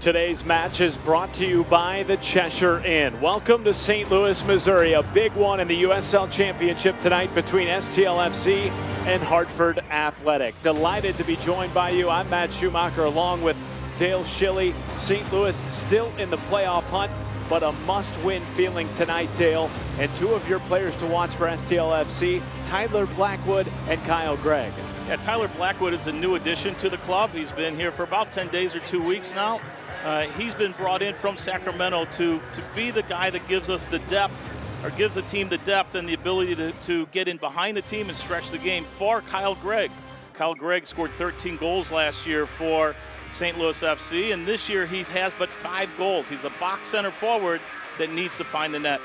Today's match is brought to you by the Cheshire Inn. Welcome to St. Louis, Missouri. A big one in the USL Championship tonight between STLFC and Hartford Athletic. Delighted to be joined by you. I'm Matt Schumacher along with Dale Schilly. St. Louis still in the playoff hunt, but a must-win feeling tonight, Dale. And two of your players to watch for STLFC, Tyler Blackwood and Kyle Gregg. Yeah, Tyler Blackwood is a new addition to the club. He's been here for about 10 days or 2 weeks now. He's been brought in from Sacramento to be the guy that gives us the depth, or gives the team the depth and the ability to get in behind the team and stretch the game for Kyle Gregg. Kyle Gregg scored 13 goals last year for St. Louis FC, and this year he has but 5 goals. He's a box center forward that needs to find the net.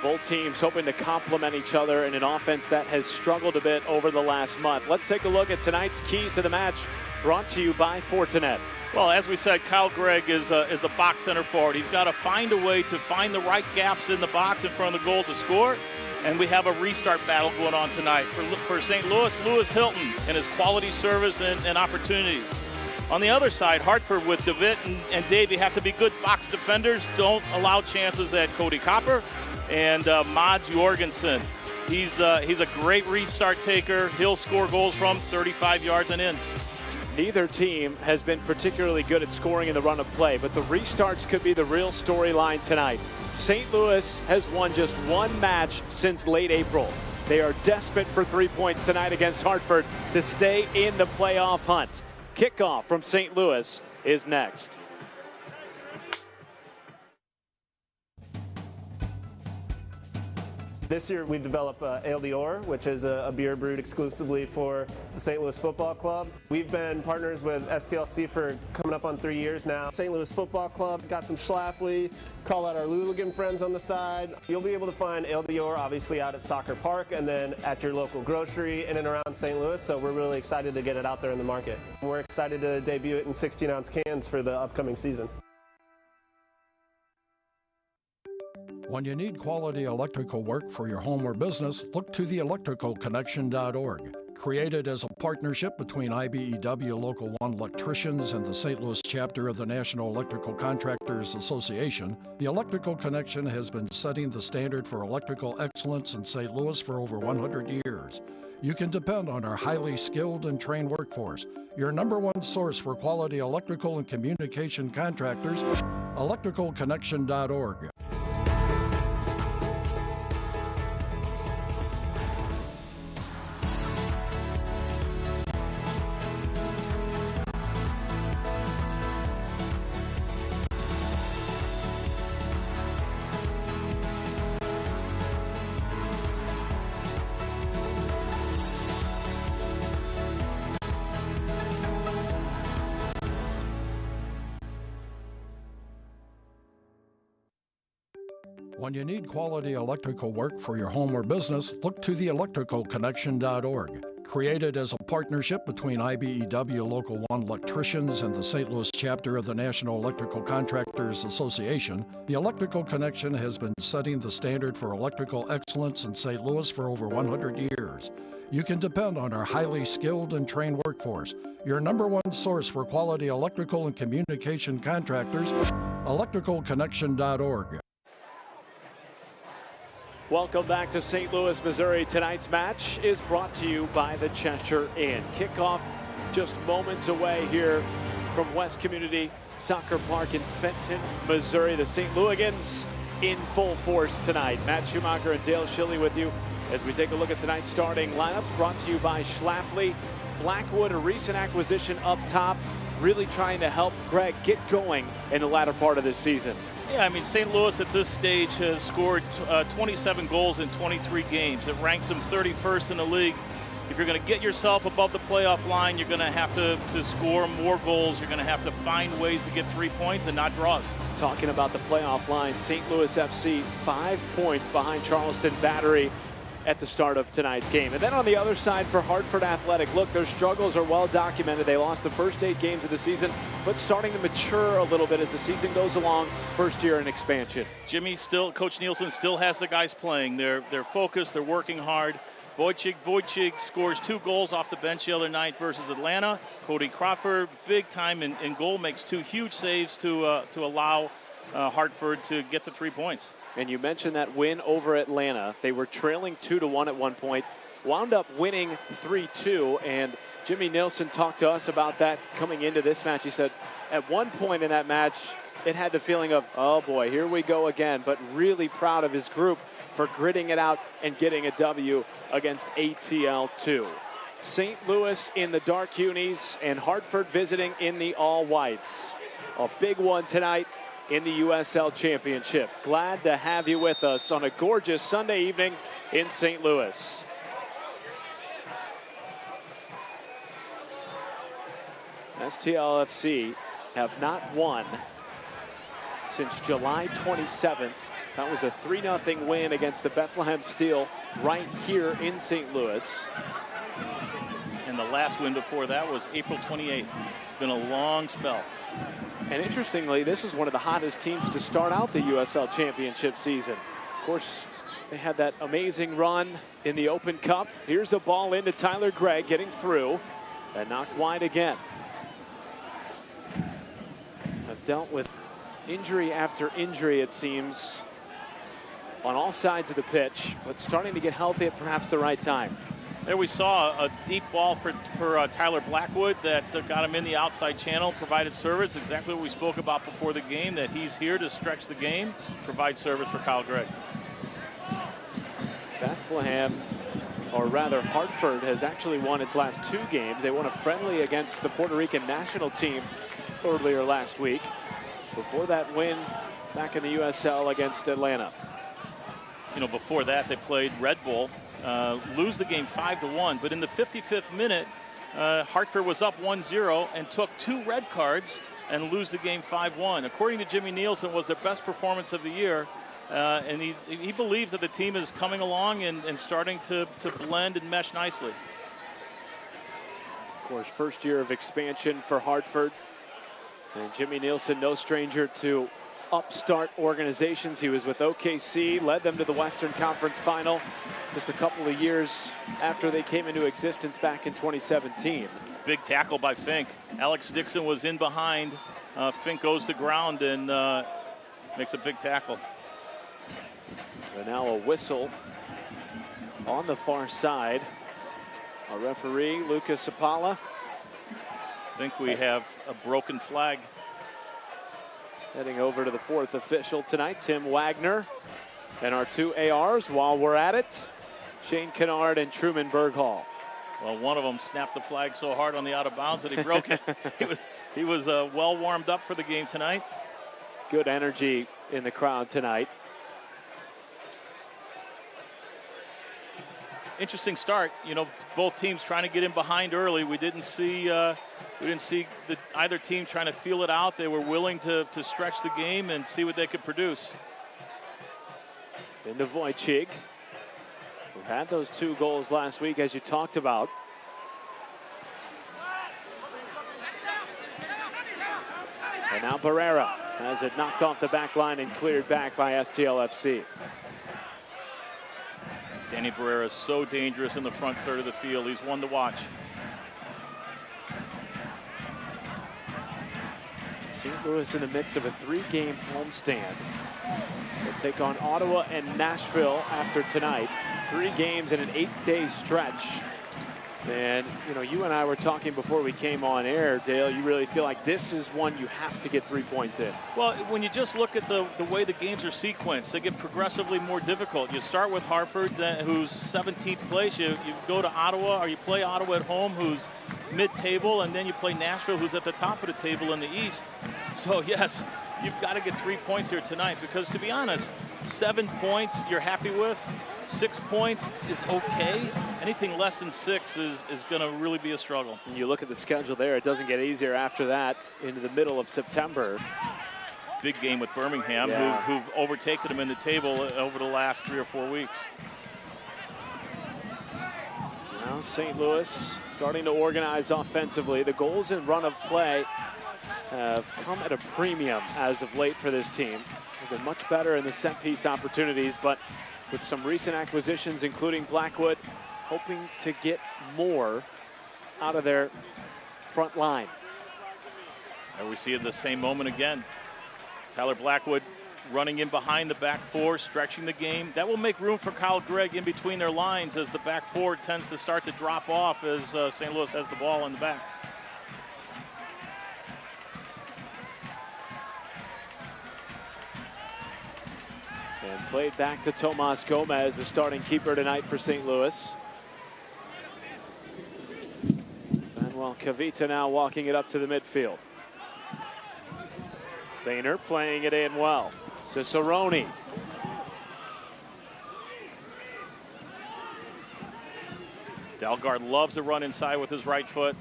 Both teams hoping to complement each other in an offense that has struggled a bit over the last month. Let's take a look at tonight's keys to the match, brought to you by Fortinet. Well, as we said, Kyle Gregg is a box center forward. He's got to find a way to find the right gaps in the box in front of the goal to score. And we have a restart battle going on tonight for St. Louis. Lewis Hilton and his quality service and opportunities. On the other side, Hartford with DeVitt and Davey have to be good box defenders. Don't allow chances at Cody Copper and Mads Jorgensen. He's a great restart taker. He'll score goals from 35 yards and in. Neither team has been particularly good at scoring in the run of play, but the restarts could be the real storyline tonight. St. Louis has won just one match since late April. They are desperate for 3 points tonight against Hartford to stay in the playoff hunt. Kickoff from St. Louis is next. This year we developed Ale d'Or, which is a beer brewed exclusively for the St. Louis Football Club. We've been partners with STLC for coming up on 3 years now. St. Louis Football Club got some Schlafly, call out our Luligan friends on the side. You'll be able to find Ale d'Or obviously out at Soccer Park and then at your local grocery in and around St. Louis, so we're really excited to get it out there in the market. We're excited to debut it in 16-ounce cans for the upcoming season. When you need quality electrical work for your home or business, look to theelectricalconnection.org. Created as a partnership between IBEW Local 1 electricians and the St. Louis chapter of the National Electrical Contractors Association, the Electrical Connection has been setting the standard for electrical excellence in St. Louis for over 100 years. You can depend on our highly skilled and trained workforce. Your #1 source for quality electrical and communication contractors, electricalconnection.org. When you need quality electrical work for your home or business, look to theelectricalconnection.org. Created as a partnership between IBEW Local 1 electricians and the St. Louis chapter of the National Electrical Contractors Association, the Electrical Connection has been setting the standard for electrical excellence in St. Louis for over 100 years. You can depend on our highly skilled and trained workforce. Your #1 source for quality electrical and communication contractors, electricalconnection.org. Welcome back to St. Louis, Missouri. Tonight's match is brought to you by the Cheshire Inn. Kickoff just moments away here from West Community Soccer Park in Fenton, Missouri. The St. Louigans in full force tonight. Matt Schumacher and Dale Schilly with you as we take a look at tonight's starting lineups, brought to you by Schlafly. Blackwood, a recent acquisition up top, really trying to help Gregg get going in the latter part of this season. Yeah, I mean, St. Louis at this stage has scored 27 goals in 23 games. It ranks them 31st in the league. If you're going to get yourself above the playoff line, you're going to have to score more goals. You're going to have to find ways to get 3 points and not draws. Talking about the playoff line, St. Louis FC 5 points behind Charleston Battery at the start of tonight's game. And then on the other side for Hartford Athletic, look, their struggles are well documented. They lost the first 8 games of the season, but starting to mature a little bit as the season goes along. First year in expansion. Coach Nielsen still has the guys playing. They're focused, they're working hard. Wojcik scores 2 goals off the bench the other night versus Atlanta. Cody Crawford, big time in goal, makes 2 huge saves to allow Hartford to get the 3 points. And you mentioned that win over Atlanta. They were trailing 2-1 at one point, wound up winning 3-2, and Jimmy Nielsen talked to us about that coming into this match. He said at one point in that match, it had the feeling of, oh boy, here we go again, but really proud of his group for gritting it out and getting a W against ATL2. St. Louis in the dark unis and Hartford visiting in the all whites. A big one tonight in the USL Championship. Glad to have you with us on a gorgeous Sunday evening in St. Louis. STLFC have not won since July 27th. That was a 3-0 win against the Bethlehem Steel right here in St. Louis. And the last win before that was April 28th. It's been a long spell. And interestingly, this is one of the hottest teams to start out the USL Championship season. Of course, they had that amazing run in the Open Cup. Here's a ball into Tyler Gregg, getting through, and knocked wide again. Have dealt with injury after injury, it seems, on all sides of the pitch, but starting to get healthy at perhaps the right time. There we saw a deep ball for Tyler Blackwood that got him in the outside channel, provided service, exactly what we spoke about before the game, that he's here to stretch the game, provide service for Kyle Gregg. Bethlehem, or rather Hartford, has actually won its last 2 games. They won a friendly against the Puerto Rican national team earlier last week, before that win back in the USL against Atlanta. You know, before that they played Red Bull, lose the game 5-1, but in the 55th minute, Hartford was up 1-0 and took 2 red cards and lose the game 5-1. According to Jimmy Nielsen, was their best performance of the year, and he believes that the team is coming along and starting to blend and mesh nicely. Of course, first year of expansion for Hartford. And Jimmy Nielsen, no stranger to upstart organizations. He was with OKC, led them to the Western Conference Final just a couple of years after they came into existence back in 2017. Big tackle by Fink. Alex Dixon was in behind. Fink goes to ground and makes a big tackle. And now a whistle on the far side. Our referee, Lucas Sapala. I think we have a broken flag. Heading over to the 4th official tonight, Tim Wagner. And our 2 ARs, while we're at it, Shane Kennard and Truman Berghall. Well, one of them snapped the flag so hard on the out of bounds that he broke it. He was well warmed up for the game tonight. Good energy in the crowd tonight. Interesting start. You know, both teams trying to get in behind early. We didn't see either team trying to feel it out. They were willing to stretch the game and see what they could produce. Into Wojcik, who had those 2 goals last week, as you talked about. And now Barrera has it knocked off the back line and cleared back by STLFC. Danny Barrera is so dangerous in the front third of the field. He's one to watch. St. Louis in the midst of a 3-game homestand. They'll take on Ottawa and Nashville after tonight. 3 games in an 8-day stretch. And, you know, you and I were talking before we came on air, Dale, you really feel like this is one you have to get 3 points in. Well, when you just look at the way the games are sequenced, they get progressively more difficult. You start with Hartford, who's 17th place. You go to Ottawa, or you play Ottawa at home, who's mid-table, and then you play Nashville, who's at the top of the table in the East. So, yes, you've got to get 3 points here tonight because, to be honest, 7 points you're happy with. 6 points is okay. Anything less than 6 is going to really be a struggle. And you look at the schedule there, it doesn't get easier after that into the middle of September. Big game with Birmingham, yeah, who've overtaken them in the table over the last 3 or 4 weeks. Now St. Louis starting to organize offensively. The goals and run of play have come at a premium as of late for this team. They've been much better in the set piece opportunities, but with some recent acquisitions, including Blackwood hoping to get more out of their front line. And we see it the same moment again. Tyler Blackwood running in behind the back four, stretching the game. That will make room for Kyle Gregg in between their lines as the back four tends to start to drop off as St. Louis has the ball in the back. And played back to Tomas Gomez, the starting keeper tonight for St. Louis. Manuel Cavita now walking it up to the midfield. Boehner playing it in well. Cicerone. Dalgard loves to run inside with his right foot.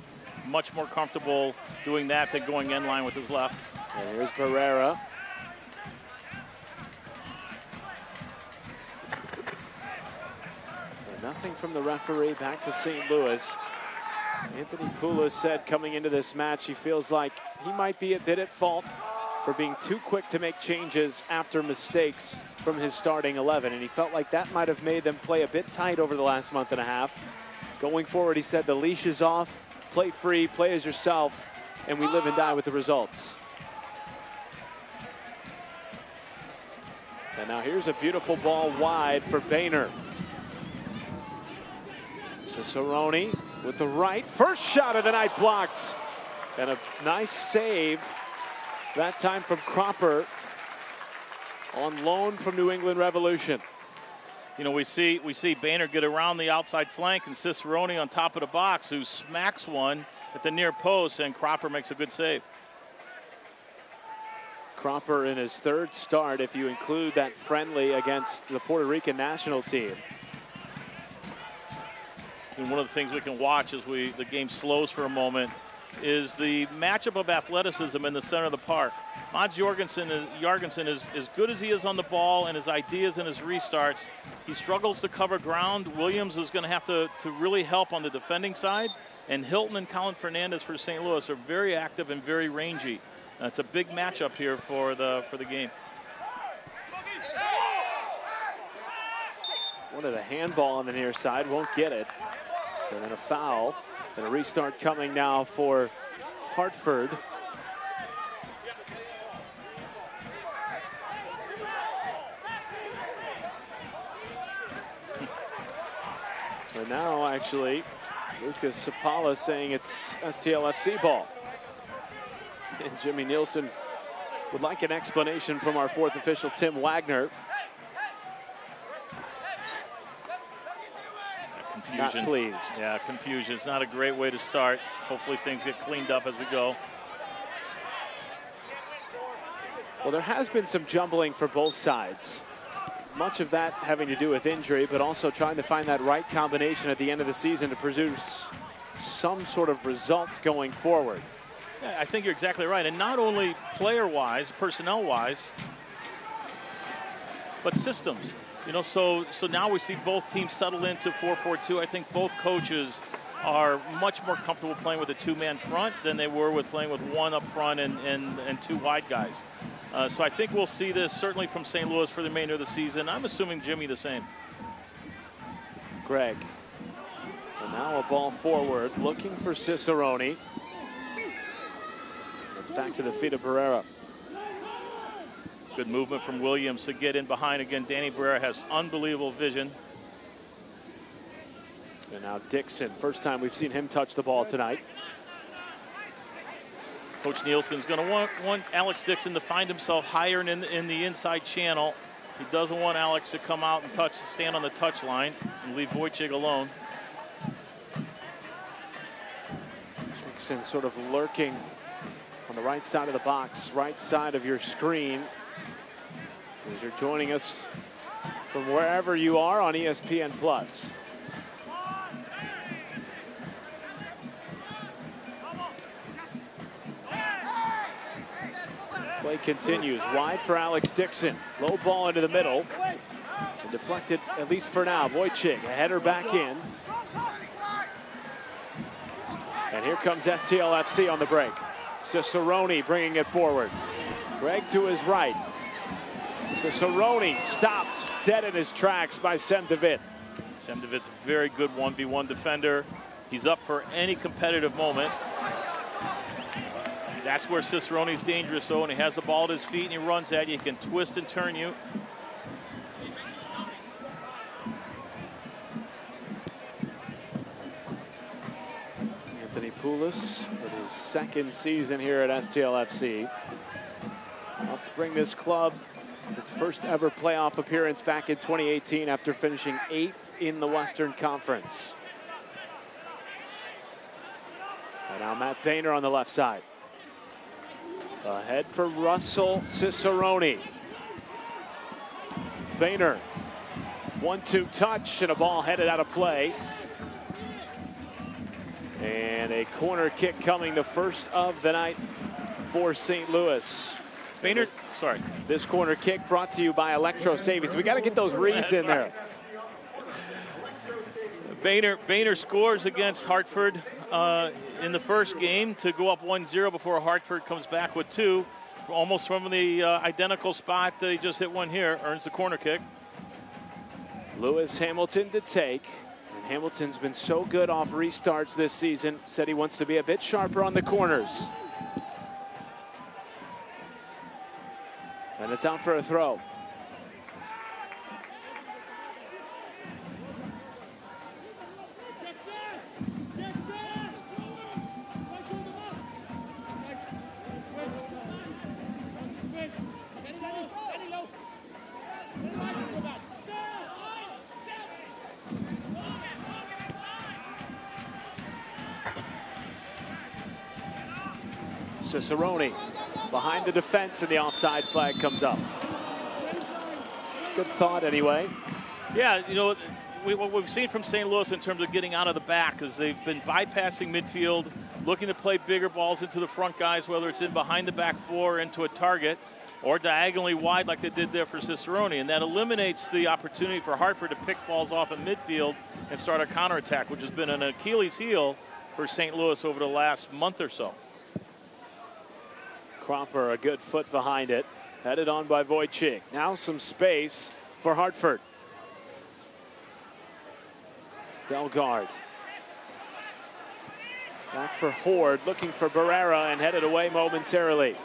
Much more comfortable doing that than going end line with his left. And here's Barrera. And nothing from the referee. Back to St. Louis. Anthony Poulos said coming into this match he feels like he might be a bit at fault for being too quick to make changes after mistakes from his starting 11. And he felt like that might have made them play a bit tight over the last month and a half. Going forward, he said the leash is off, play free, play as yourself, and we live and die with the results. And now here's a beautiful ball wide for Boehner. Cicerone with the right. First shot of the night blocked. And a nice save. That time from Cropper on loan from New England Revolution. You know, we see Boehner get around the outside flank and Cicerone on top of the box who smacks one at the near post, and Cropper makes a good save. Cropper in his third start if you include that friendly against the Puerto Rican national team. And one of the things we can watch as the game slows for a moment is the matchup of athleticism in the center of the park. Mads Jorgensen is as good as he is on the ball and his ideas and his restarts. He struggles to cover ground. Williams is going to have to really help on the defending side. And Hilton and Colin Fernandez for St. Louis are very active and very rangy. It's a big matchup here for the game. Wanted a handball on the near side, won't get it. And then a foul. And a restart coming now for Hartford. And now actually Lucas Sapala saying it's STLFC ball. And Jimmy Nielsen would like an explanation from our fourth official, Tim Wagner. Confusion. Not pleased. Yeah, confusion. It's not a great way to start. Hopefully things get cleaned up as we go. Well, there has been some jumbling for both sides. Much of that having to do with injury, but also trying to find that right combination at the end of the season to produce some sort of result going forward. Yeah, I think you're exactly right. And not only player-wise, personnel-wise, but systems. You know, so now we see both teams settle into 4-4-2. I think both coaches are much more comfortable playing with a two-man front than they were with playing with one up front and two wide guys. So I think we'll see this certainly from St. Louis for the remainder of the season. I'm assuming Jimmy the same. Gregg. And now a ball forward, looking for Cicerone. It's back to the feet of Barrera. Good movement from Williams to get in behind. Again, Danny Barrera has unbelievable vision. And now Dixon, first time we've seen him touch the ball tonight. Coach Nielsen's going to want Alex Dixon to find himself higher in the inside channel. He doesn't want Alex to come out and stand on the touch line and leave Wojcik alone. Dixon sort of lurking on the right side of the box, right side of your screen. As you're joining us from wherever you are on ESPN+. Play continues, wide for Alex Dixon. Low ball into the middle. And deflected, at least for now. Wojcik, a header back in. And here comes STLFC on the break. Cicerone bringing it forward. Gregg to his right. Cicerone stopped dead in his tracks by Sem David. Semdovic's a very good 1v1 defender. He's up for any competitive moment. That's where Cicerone's dangerous, though, and he has the ball at his feet and he runs at you. He can twist and turn you. Anthony Poulos in his second season here at STLFC. Helped bring this club its first ever playoff appearance back in 2018 after finishing 8th in the Western Conference. And now Matt Boehner on the left side. Ahead for Russell Cicerone. Boehner, 1-2 touch and a ball headed out of play. And a corner kick coming, the first of the night for St. Louis. Boehner, sorry. This corner kick brought to you by Electro Savings. We got to get those reads in there. Boehner scores against Hartford in the first game to go up 1-0 before Hartford comes back with 2. Almost from the identical spot that he just hit one here, earns the corner kick. Lewis Hamilton to take. And Hamilton's been so good off restarts this season. Said he wants to be a bit sharper on the corners. And it's out for a throw. Cicerone behind the defense and the offside flag comes up. Good thought anyway. Yeah, you know, what we've seen from St. Louis in terms of getting out of the back is they've been bypassing midfield, looking to play bigger balls into the front guys, whether it's in behind the back four into a target or diagonally wide like they did there for Cicerone. And that eliminates the opportunity for Hartford to pick balls off in midfield and start a counterattack, which has been an Achilles heel for St. Louis over the last month or so. Cropper a good foot behind it. Headed on by Wojcik. Now some space for Hartford. Delgard. Back for Horde, looking for Barrera and headed away momentarily.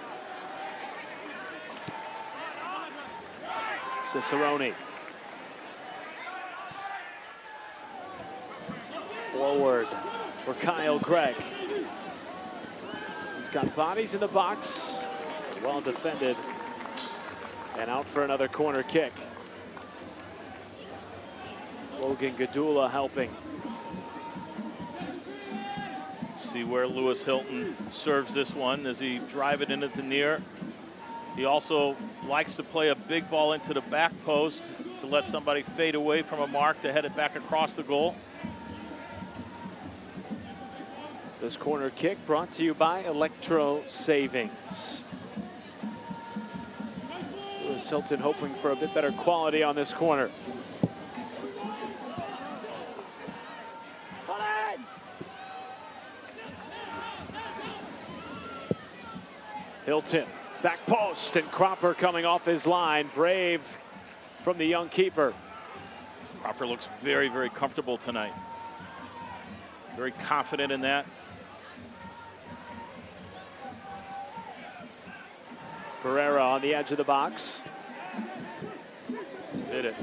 Cicerone. Forward for Kyle Gregg. He's got bodies in the box. Well defended. And out for another corner kick. Logan Gadula helping. See where Lewis Hilton serves this one as he drive it into the near. He also likes to play a big ball into the back post to let somebody fade away from a mark to head it back across the goal. This corner kick brought to you by Electro Savings. Lewis Hilton hoping for a bit better quality on this corner. Hilton, back post, and Cropper coming off his line. Brave from the young keeper. Cropper looks very, very comfortable tonight. Very confident in that. Barrera on the edge of the box. Did it.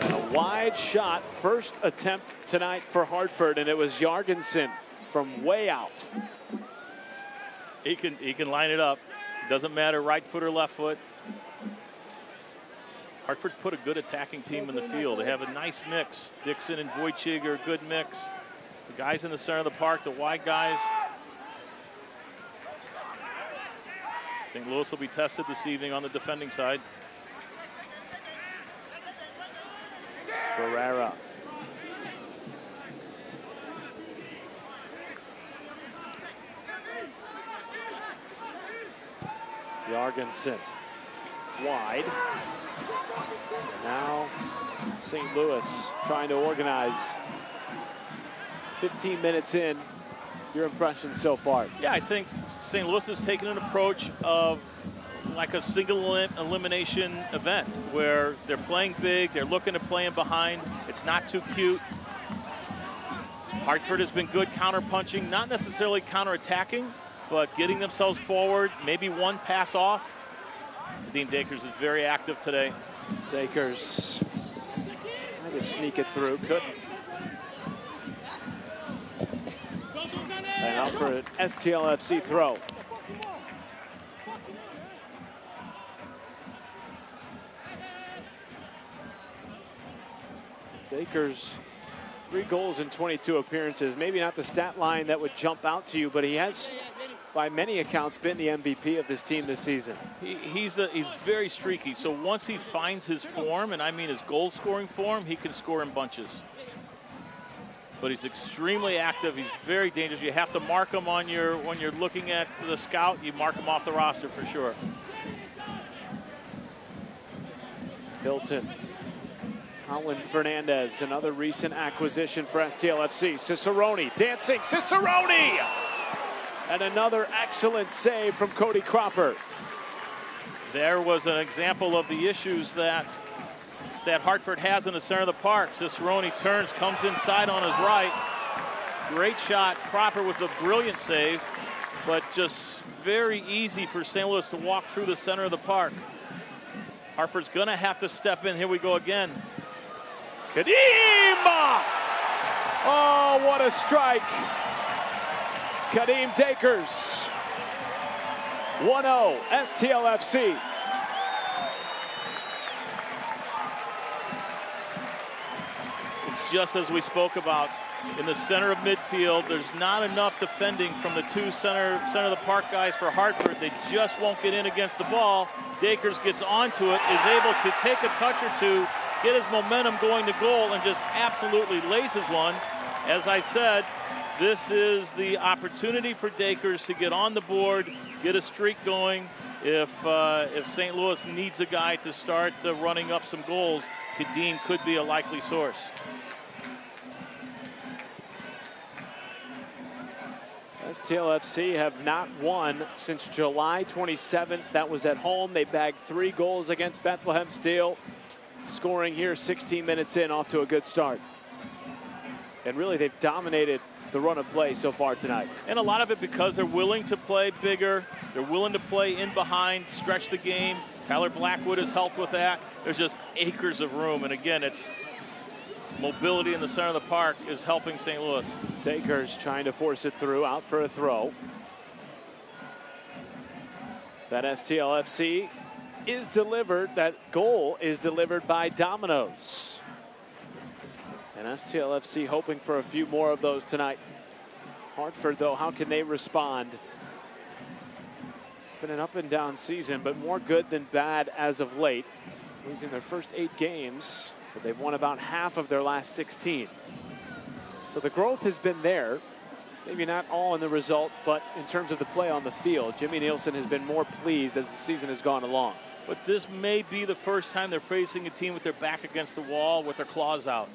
And a wide shot, first attempt tonight for Hartford, and it was Jorgensen from way out. He can line it up. Doesn't matter right foot or left foot. Hartford put a good attacking team in the field. They have a nice mix. Dixon and Wojcik are a good mix. The guys in the center of the park, the wide guys. St. Louis will be tested this evening on the defending side. Barrera. Jorgensen wide. Now St. Louis trying to organize. 15 minutes in. Your impressions so far? Yeah, I think St. Louis has taken an approach of like a single elimination event where they're playing big, they're looking to play in behind. It's not too cute. Hartford has been good counter-punching, not necessarily counter-attacking, but getting themselves forward, maybe one pass off. Kadeem Dakers is very active today. Dakers tried to sneak it through, couldn't. And out for an STLFC throw. Dakers, 3 goals in 22 appearances. Maybe not the stat line that would jump out to you, but he has, by many accounts, been the MVP of this team this season. He's very streaky. So once he finds his form, and I mean his goal-scoring form, he can score in bunches. But he's extremely active. He's very dangerous. You have to mark him on when you're looking at the scout. You mark him off the roster for sure. Hilton. Colin Fernandez, another recent acquisition for STLFC. Cicerone, dancing, Cicerone! And another excellent save from Cody Cropper. There was an example of the issues that Hartford has in the center of the park. Cicerone turns, comes inside on his right. Great shot. Cropper was a brilliant save, but just very easy for St. Louis to walk through the center of the park. Hartford's gonna have to step in. Here we go again. Kadeem! Oh, what a strike. Kadeem Dakers. 1-0, STLFC. It's just as we spoke about. In the center of midfield, there's not enough defending from the two center of the park guys for Hartford. They just won't get in against the ball. Dakers gets onto it, is able to take a touch or two, get his momentum going to goal, and just absolutely laces one. As I said, this is the opportunity for Dakers to get on the board, get a streak going. If St. Louis needs a guy to start running up some goals, Kadeem could be a likely source. STLFC have not won since July 27th. That was at home. They bagged 3 goals against Bethlehem Steel. Scoring here 16 minutes in, off to a good start. And really, they've dominated the run of play so far tonight. And a lot of it because they're willing to play bigger. They're willing to play in behind, stretch the game. Tyler Blackwood has helped with that. There's just acres of room. And again, it's mobility in the center of the park is helping St. Louis. Dakers trying to force it through, out for a throw. That STLFC is delivered. That goal is delivered by Domino's. And STLFC hoping for a few more of those tonight. Hartford, though, how can they respond? It's been an up and down season, but more good than bad as of late. Losing their first 8 games, but they've won about half of their last 16. So the growth has been there. Maybe not all in the result, but in terms of the play on the field, Jimmy Nielsen has been more pleased as the season has gone along. But this may be the first time they're facing a team with their back against the wall, with their claws out.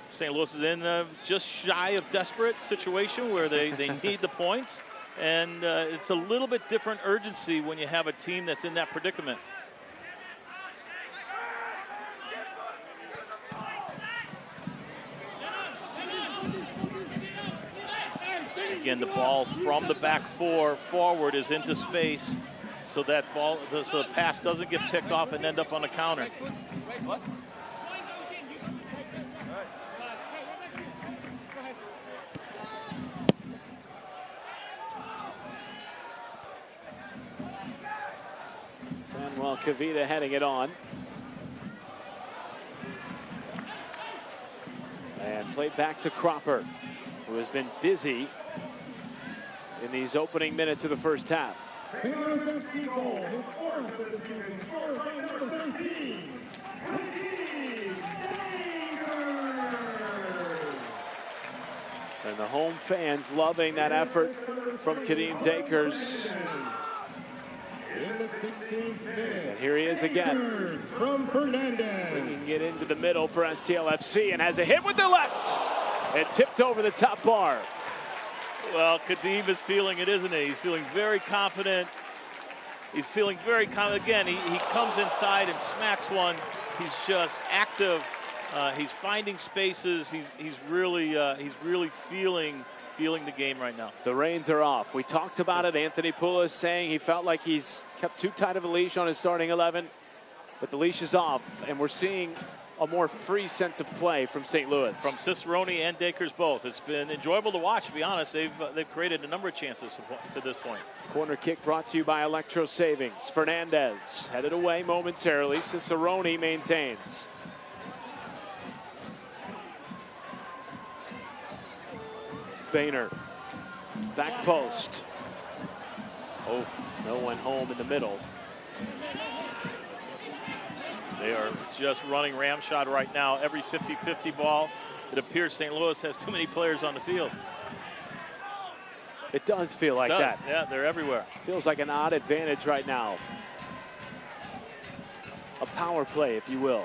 St. Louis is in a just shy of desperate situation where they need the points. And it's a little bit different urgency when you have a team that's in that predicament. Again, the ball from the back 4 forward is into space, so that ball, so the pass doesn't get picked off and end up on the counter. Samuel Kavita heading it on. And played back to Cropper, who has been busy in these opening minutes of the first half. And the home fans loving that effort from Kadeem Dakers. And here he is again. Bringing it into the middle for STLFC, and has a hit with the left. It tipped over the top bar. Well, Kadeem is feeling it, isn't he? He's feeling very confident. He's feeling very confident. Again, he comes inside and smacks one. He's just active. He's finding spaces. He's really feeling the game right now. The reins are off. We talked about it. Anthony Poulos saying he felt like he's kept too tight of a leash on his starting 11, but the leash is off, and we're seeing a more free sense of play from St. Louis. From Cicerone and Dakers both. It's been enjoyable to watch, to be honest. They've created a number of chances to this point. Corner kick brought to you by Electro Savings. Fernandez headed away momentarily. Cicerone maintains. Boehner, back post. Oh, no one home in the middle. They are just running ramshot right now. Every 50-50 ball. It appears St. Louis has too many players on the field. It does feel like that. Yeah, they're everywhere. Feels like an odd advantage right now. A power play, if you will.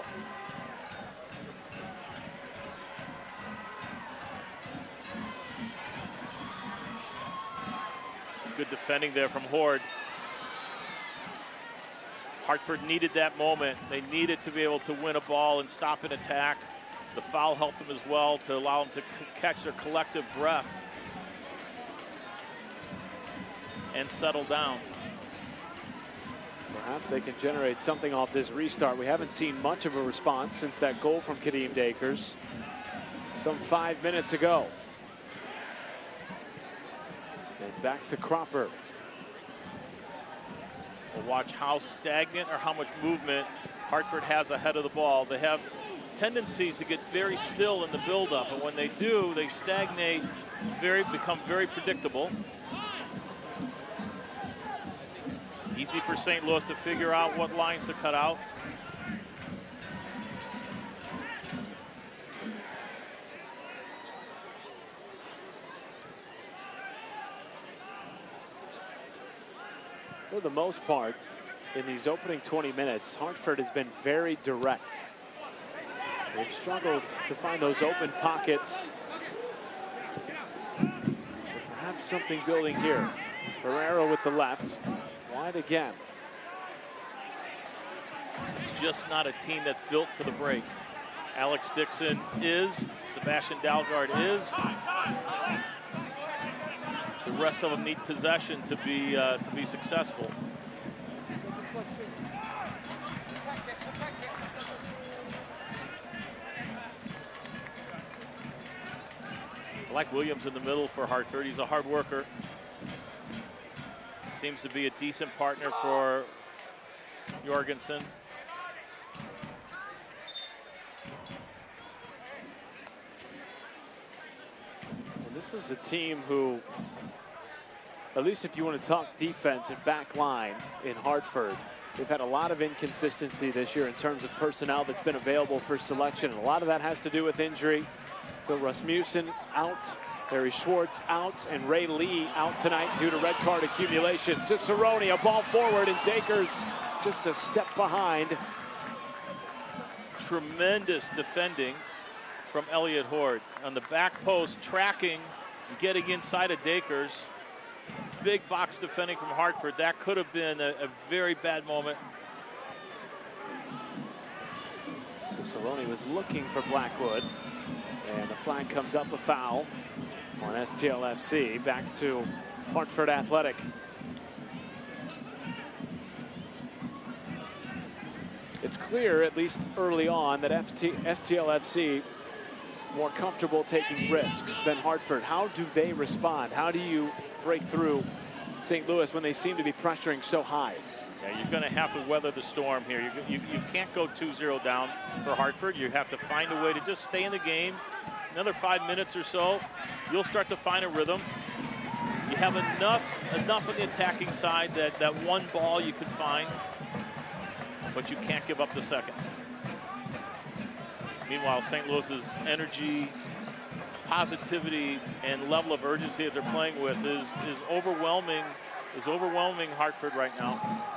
Good defending there from Horde. Hartford needed that moment. They needed to be able to win a ball and stop an attack. The foul helped them as well to allow them to catch their collective breath and settle down. Perhaps they can generate something off this restart. We haven't seen much of a response since that goal from Kadeem Dakers some 5 minutes ago. And back to Cropper. We'll watch how stagnant or how much movement Hartford has ahead of the ball. They have tendencies to get very still in the buildup, and when they do, they stagnate, become very predictable. Easy for St. Louis to figure out what lines to cut out. For the most part, in these opening 20 minutes, Hartford has been very direct. They've struggled to find those open pockets. Perhaps something building here. Barrero with the left. Wide again. It's just not a team that's built for the break. Alex Dixon is. Sebastian Dalgard is. The rest of them need possession to be successful. I like Williams in the middle for Hartford. He's a hard worker. Seems to be a decent partner for Jorgensen. And this is a team who, at least if you want to talk defense and back line in Hartford, they've had a lot of inconsistency this year in terms of personnel that's been available for selection. And a lot of that has to do with injury. Phil Rasmussen out, Barry Schwartz out, and Ray Lee out tonight due to red card accumulation. Cicerone, a ball forward, and Dakers just a step behind. Tremendous defending from Elliott Horde on the back post, tracking, getting inside of Dakers. Big box defending from Hartford. That could have been a very bad moment. Cicerone was looking for Blackwood, and the flag comes up, a foul on STLFC. Back to Hartford Athletic. It's clear, at least early on, that STLFC more comfortable taking risks than Hartford. How do they respond? How do you break through St. Louis when they seem to be pressuring so high? Yeah, you're going to have to weather the storm here. You can't go 2-0 down for Hartford. You have to find a way to just stay in the game. Another 5 minutes or so, you'll start to find a rhythm. You have enough on the attacking side that one ball you could find, but you can't give up the second. Meanwhile, St. Louis's energy, positivity, and level of urgency that they're playing with is overwhelming Hartford right now.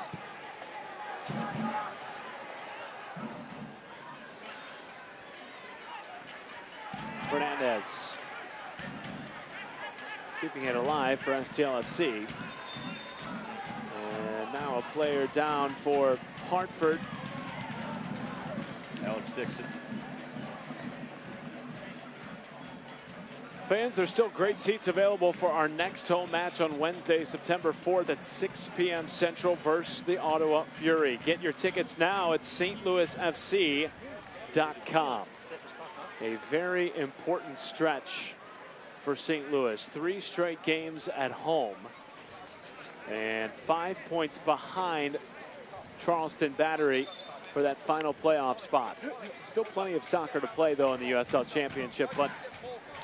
Fernandez keeping it alive for STLFC. And now a player down for Hartford. Alex Dixon. Fans, there's still great seats available for our next home match on Wednesday, September 4th at 6 p.m. Central versus the Ottawa Fury. Get your tickets now at stlouisfc.com. A very important stretch for St. Louis. 3 straight games at home and 5 points behind Charleston Battery for that final playoff spot. Still plenty of soccer to play, though, in the USL Championship, but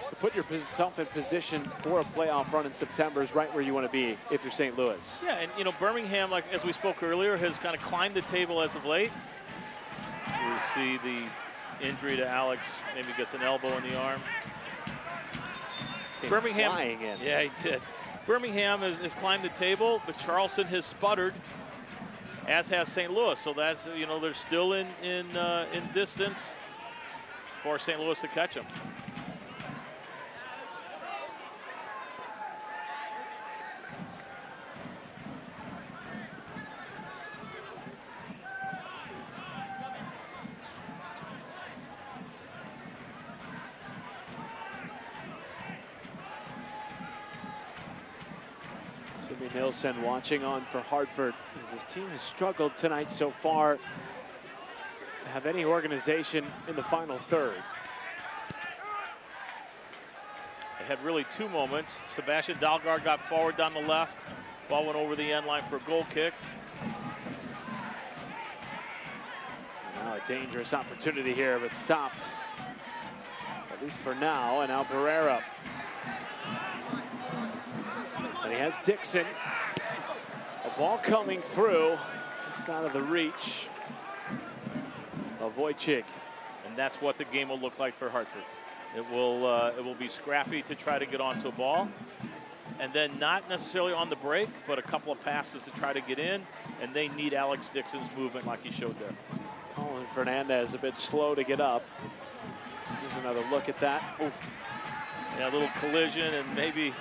to put yourself in position for a playoff run in September is right where you want to be if you're St. Louis. Yeah, and you know, Birmingham, like as we spoke earlier, has kind of climbed the table as of late. We see the injury to Alex, maybe gets an elbow in the arm. Birmingham, flying in. Yeah, he did. Birmingham has climbed the table, but Charleston has sputtered, as has St. Louis. So that's, you know, they're still in distance for St. Louis to catch them. Nilsson watching on for Hartford as his team has struggled tonight so far to have any organization in the final third. They had really 2 moments. Sebastian Dalgard got forward down the left. Ball went over the end line for a goal kick. Now a dangerous opportunity here, but stopped, at least for now. And now Barrera. And he has Dixon. A ball coming through, just out of the reach of Wojcik. And that's what the game will look like for Hartford. It will be scrappy to try to get onto a ball. And then not necessarily on the break, but a couple of passes to try to get in. And they need Alex Dixon's movement like he showed there. Colin Fernandez a bit slow to get up. Here's another look at that. Ooh. Yeah, a little collision, and maybe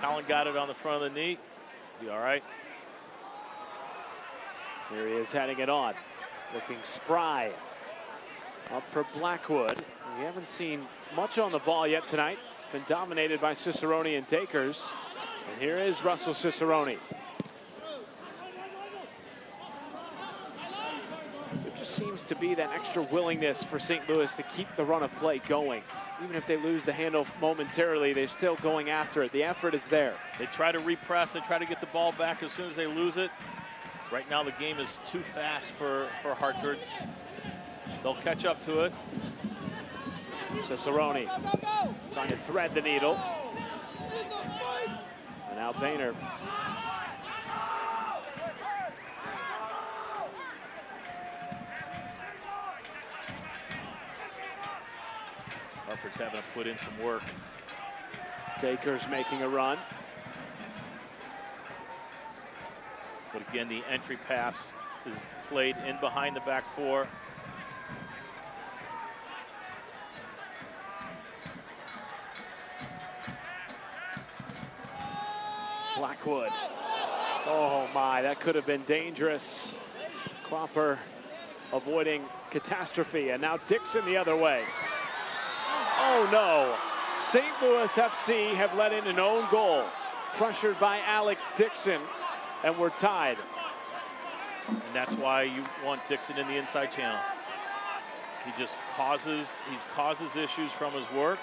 Colin got it on the front of the knee. Be all right. Here he is heading it on. Looking spry. Up for Blackwood. We haven't seen much on the ball yet tonight. It's been dominated by Cicerone and Dakers. And here is Russell Cicerone. There just seems to be that extra willingness for St. Louis to keep the run of play going. Even if they lose the handle momentarily, they're still going after it. The effort is there. They try to repress. They try to get the ball back as soon as they lose it. Right now, the game is too fast for Hartford. They'll catch up to it. Cicerone trying to thread the needle. And now Boehner. Hartford's having to put in some work. Dakers making a run. But again, the entry pass is played in behind the back 4. Blackwood. Oh my, that could have been dangerous. Cropper avoiding catastrophe, and now Dixon the other way. Oh no, St. Louis FC have let in an own goal. Pressured by Alex Dixon, and we're tied. And that's why you want Dixon in the inside channel. He just causes issues from his work,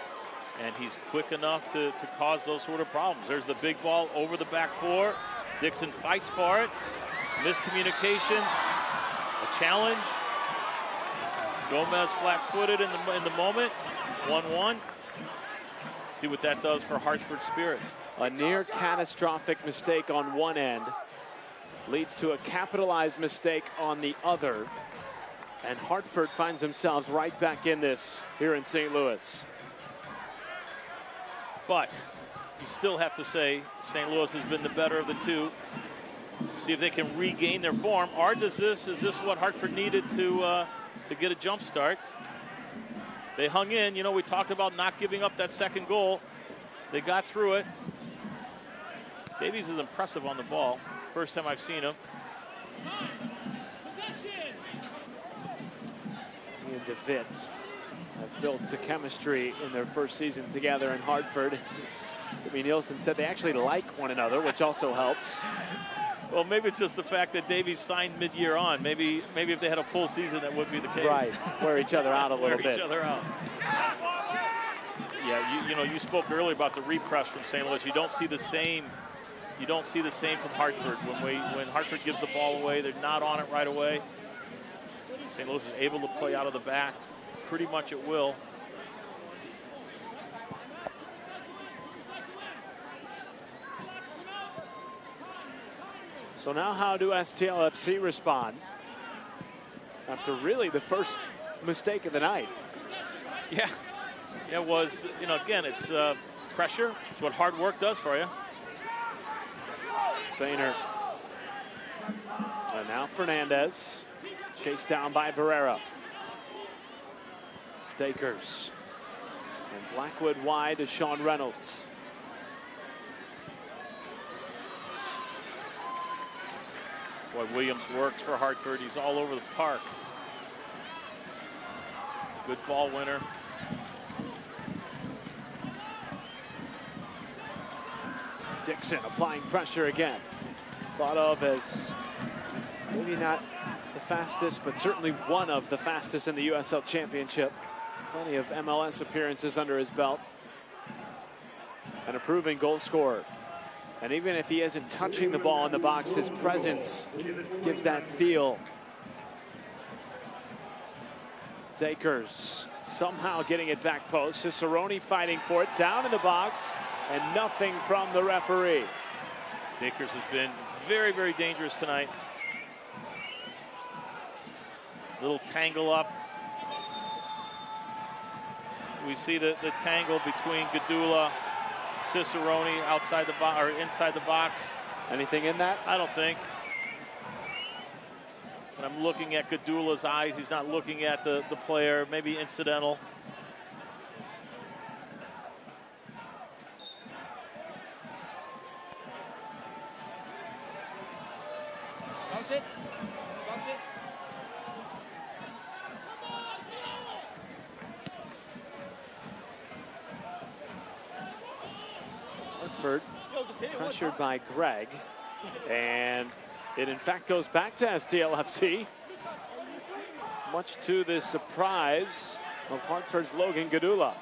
and he's quick enough to cause those sort of problems. There's the big ball over the back 4. Dixon fights for it. Miscommunication, a challenge. Gomez flat-footed in the moment. 1-1. See what that does for Hartford spirits. A near catastrophic mistake on one end leads to a capitalized mistake on the other. And Hartford finds themselves right back in this here in St. Louis. But you still have to say St. Louis has been the better of the two. See if they can regain their form. Or is this what Hartford needed to get a jump start? They hung in. You know, we talked about not giving up that second goal. They got through it. Davies is impressive on the ball. First time I've seen him. He and DeVitt have built a chemistry in their first season together in Hartford. Jimmy Nielsen said they actually like one another, which also helps. Well, maybe it's just the fact that Davies signed mid-year on. Maybe if they had a full season, that would be the case. Right, wear each other out a little bit. Wear each other out. Yeah, you know, you spoke earlier about the repress from St. Louis. You don't see the same. You don't see the same from Hartford. When Hartford gives the ball away, they're not on it right away. St. Louis is able to play out of the back pretty much at will. So now how do STLFC respond after really the first mistake of the night? Yeah, it was, you know, again, it's pressure. It's what hard work does for you. Boehner. And now Fernandez, chased down by Barrera. Dakers. And Blackwood wide to Sean Reynolds. Boy, Williams works for Hartford. He's all over the park. Good ball winner. Dixon applying pressure again. Thought of as maybe not the fastest, but certainly one of the fastest in the USL Championship. Plenty of MLS appearances under his belt. And a proven goal scorer. And even if he isn't touching the ball in the box, his presence gives that feel. Dakers somehow getting it back post. Cicerone fighting for it, down in the box, and nothing from the referee. Dakers has been very, very dangerous tonight. Little tangle up. We see the tangle between Gadula, Cicerone outside the box or inside the box. Anything in that? I don't think. And I'm looking at Gadula's eyes. He's not looking at the player. Maybe incidental. Bounce it. Bounce it. Hartford pressured by Greg, and it in fact goes back to STLFC, much to the surprise of Hartford's Logan Gadula.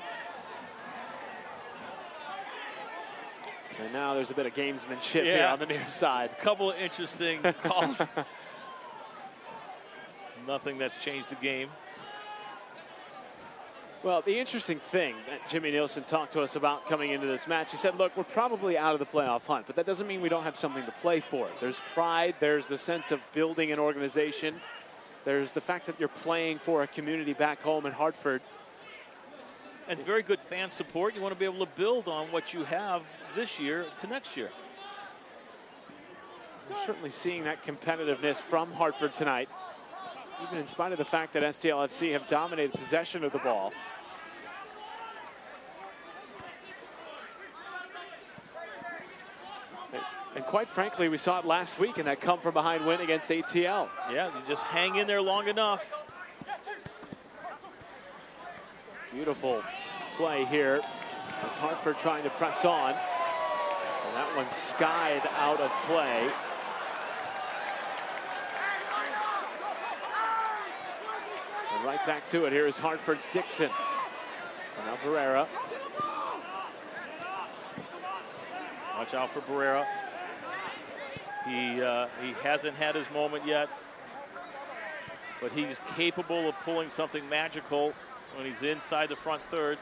And now there's a bit of gamesmanship here on the near side. A couple of interesting calls. Nothing that's changed the game. Well, the interesting thing that Jimmy Nielsen talked to us about coming into this match, he said, look, we're probably out of the playoff hunt, but that doesn't mean we don't have something to play for. There's pride, there's the sense of building an organization, there's the fact that you're playing for a community back home in Hartford. And very good fan support. You want to be able to build on what you have this year to next year. We're certainly seeing that competitiveness from Hartford tonight, even in spite of the fact that STLFC have dominated possession of the ball. And quite frankly, we saw it last week in that come-from-behind win against ATL. Yeah, you just hang in there long enough. Beautiful play here as Hartford trying to press on. And that one skied out of play. And right back to it. Here is Hartford's Dixon. And now Barrera. Watch out for Barrera. He hasn't had his moment yet, but he's capable of pulling something magical when he's inside the front third.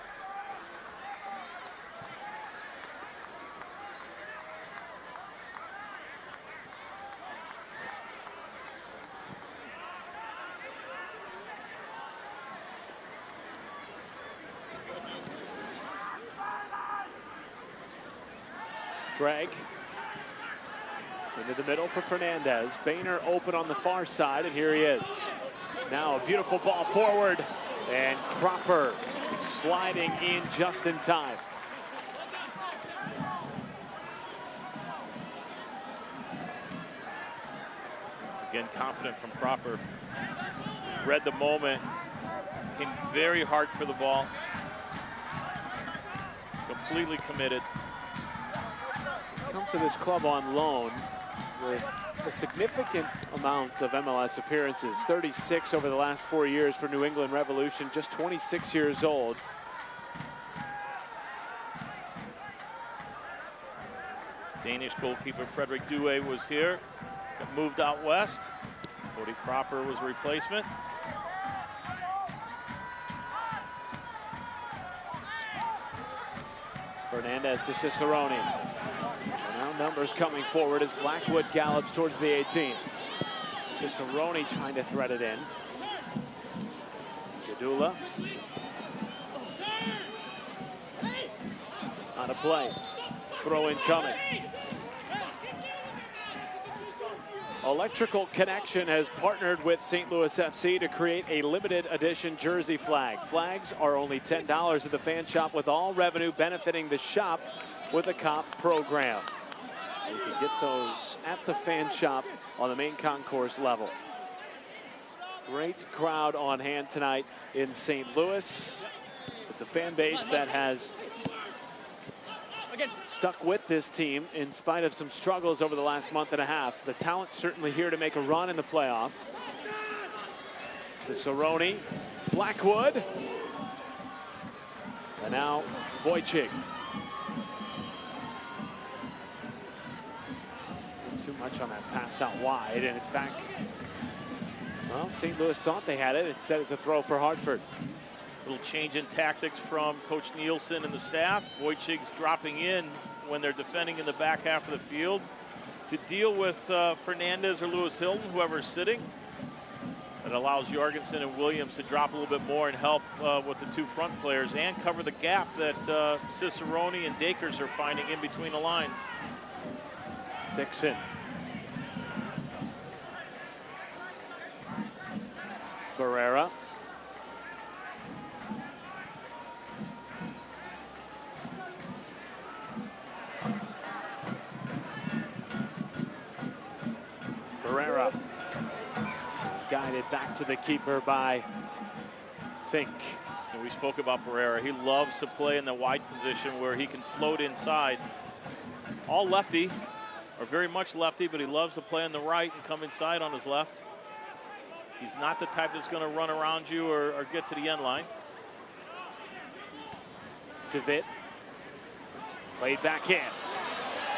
Greg into the middle for Fernandez. Boehner open on the far side, and here he is. Now a beautiful ball forward, and Cropper sliding in just in time. Again, confident from Cropper. Read the moment. Came very hard for the ball. Completely committed. Comes to this club on loan with a significant amount of MLS appearances. 36 over the last 4 years for New England Revolution, just 26 years old. Danish goalkeeper Frederick Douay was here. Got moved out west. Cody Cropper was a replacement. Fernandez to Cicerone. Now numbers coming forward as Blackwood gallops towards the 18. Cicerone trying to thread it in. Gadula. On a play. Throw in coming. Electrical Connection has partnered with St. Louis FC to create a limited edition jersey flag. Flags are only $10 at the fan shop, with all revenue benefiting the shop with a COP program. You can get those at the fan shop on the main concourse level. Great crowd on hand tonight in St. Louis. It's a fan base that has stuck with this team in spite of some struggles over the last month and a half. The talent certainly here to make a run in the playoff. Cicerone, Blackwood, and now Wojcik. Too much on that pass out wide, and it's back. Well, St. Louis thought they had it. Instead, it's a throw for Hartford. Little change in tactics from Coach Nielsen and the staff. Wojcik's dropping in when they're defending in the back half of the field to deal with Fernandez or Lewis Hilton, whoever's sitting. That allows Jorgensen and Williams to drop a little bit more and help with the two front players and cover the gap that Cicerone and Dakers are finding in between the lines. Dixon. Barrera. Barrera guided back to the keeper by Fink. And we spoke about Barrera. He loves to play in the wide position where he can float inside. All lefty, or very much lefty, but he loves to play on the right and come inside on his left. He's not the type that's going to run around you or get to the end line. DeVitt played back in.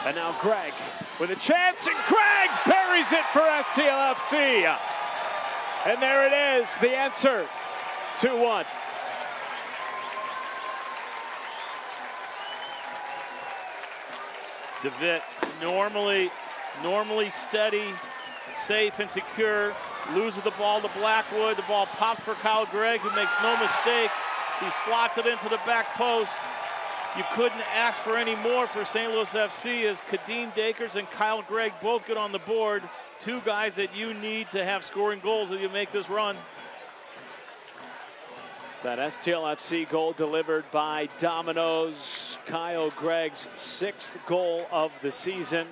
And now Greg with a chance, and Greg buries it for STLFC. And there it is, the answer, 2-1. DeVitt, normally steady, safe and secure, loses the ball to Blackwood. The ball pops for Kyle Gregg, who makes no mistake. He slots it into the back post. You couldn't ask for any more for St. Louis FC as Kadeem Dakers and Kyle Gregg both get on the board. Two guys that you need to have scoring goals as you make this run. That STLFC goal delivered by Domino's. Kyle Gregg's 6th goal of the season.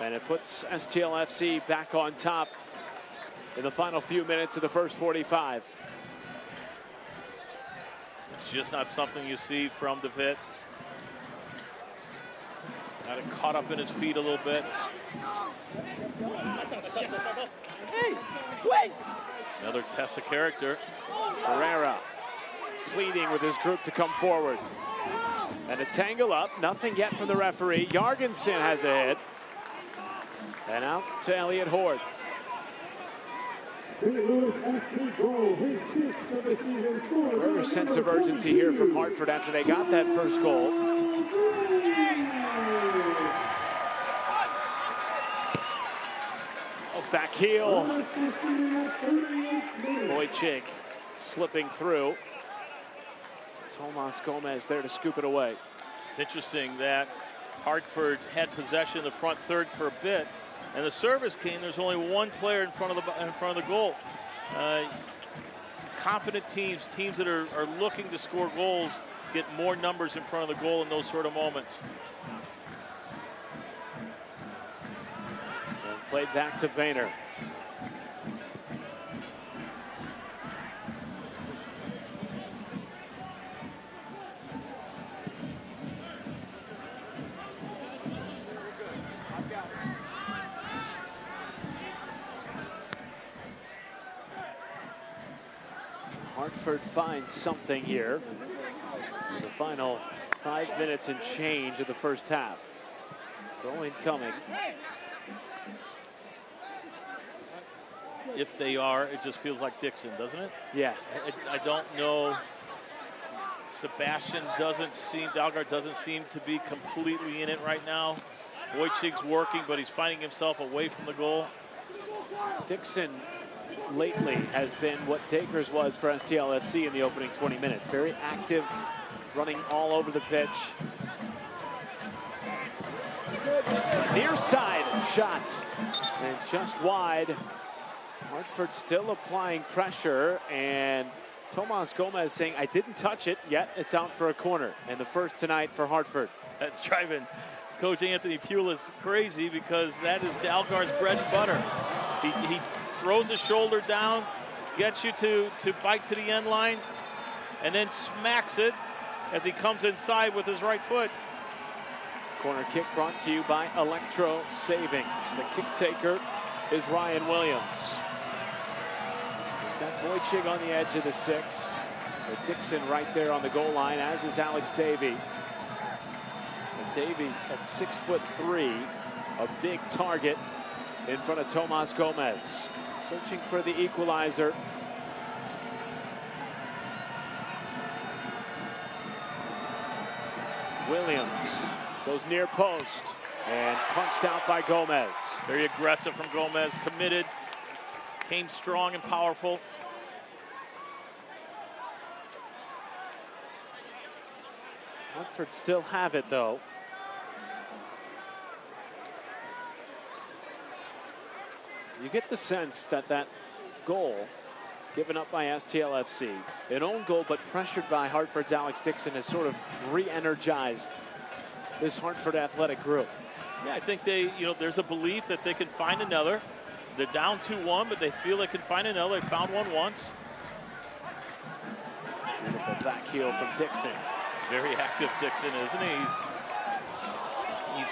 And it puts STLFC back on top in the final few minutes of the first 45. It's just not something you see from DeVitt. Got it caught up in his feet a little bit. Hey, wait! Another test of character. Barrera pleading with his group to come forward. And a tangle up, nothing yet from the referee. Jorgensen has a hit. And out to Elliot Horde. Further sense of urgency here from Hartford after they got that first goal. Oh, back heel. Wojcik slipping through. Tomas Gomez there to scoop it away. It's interesting that Hartford had possession in the front third for a bit, and the service came. There's only one player in front of the goal. Confident teams that are looking to score goals, get more numbers in front of the goal in those sort of moments. Played back to Boehner. Hartford finds something here in the final 5 minutes and change of the first half. Throw incoming. If they are, it just feels like Dixon, doesn't it? Yeah. I don't know. Sebastian Dalgard doesn't seem to be completely in it right now. Wojcik's working, but he's finding himself away from the goal. Dixon lately has been what Dakers was for STLFC in the opening 20 minutes. Very active, running all over the pitch. Near side shot, and just wide. Hartford still applying pressure, and Tomas Gomez saying, I didn't touch it, yet it's out for a corner. And the first tonight for Hartford. That's driving Coach Anthony Pulis crazy, because that is Dalgard's bread and butter. He throws his shoulder down, gets you to bite to the end line, and then smacks it as he comes inside with his right foot. Corner kick brought to you by Electro Savings. The kick taker is Ryan Williams. Got Wojcik on the edge of the 6. But Dixon right there on the goal line, as is Alex Davey. And Davey's at 6'3", a big target in front of Tomas Gomez. Searching for the equalizer. Williams goes near post and punched out by Gomez. Very aggressive from Gomez, committed, came strong and powerful. Hartford still have it though. You get the sense that that goal given up by STLFC, an own goal but pressured by Hartford's Alex Dixon, has sort of re-energized this Hartford athletic group. Yeah, I think there's a belief that they can find another. They're down 2-1, but they feel they can find another. They found one once. Beautiful back heel from Dixon. Very active Dixon, isn't he? He's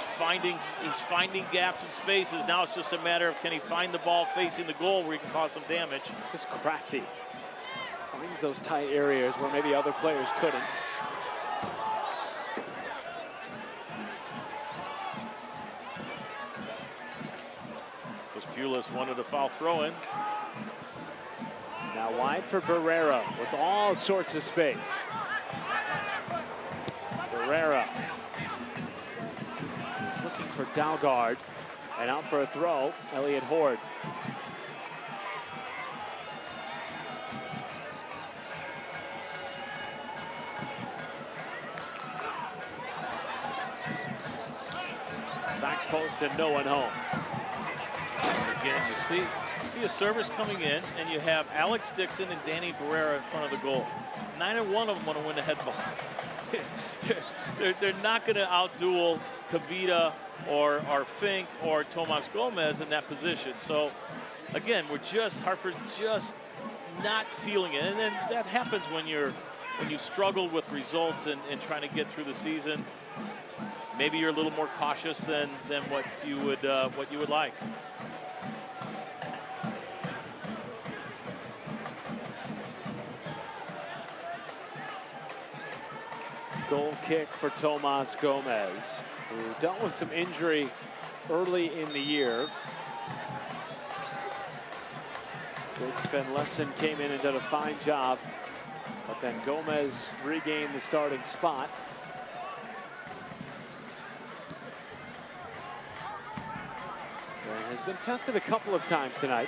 finding gaps and spaces. Now it's just a matter of, can he find the ball facing the goal where he can cause some damage. Just crafty. Finds those tight areas where maybe other players couldn't. Pulis wanted a foul throw in. Now wide for Barrera with all sorts of space. Barrera is looking for Dalgard, and out for a throw, Elliot Horde. Back post and no one home. Again, you see a service coming in, and you have Alex Dixon and Danny Barrera in front of the goal. Neither one of them want to win the head ball. they're not going to outduel Kavita or Fink or Tomas Gomez in that position. So again, Hartford just not feeling it, and then that happens when you struggle with results and trying to get through the season. Maybe you're a little more cautious than what you would like. Goal kick for Tomas Gomez, who dealt with some injury early in the year. Jake Finlayson came in and did a fine job, but then Gomez regained the starting spot. And has been tested a couple of times tonight.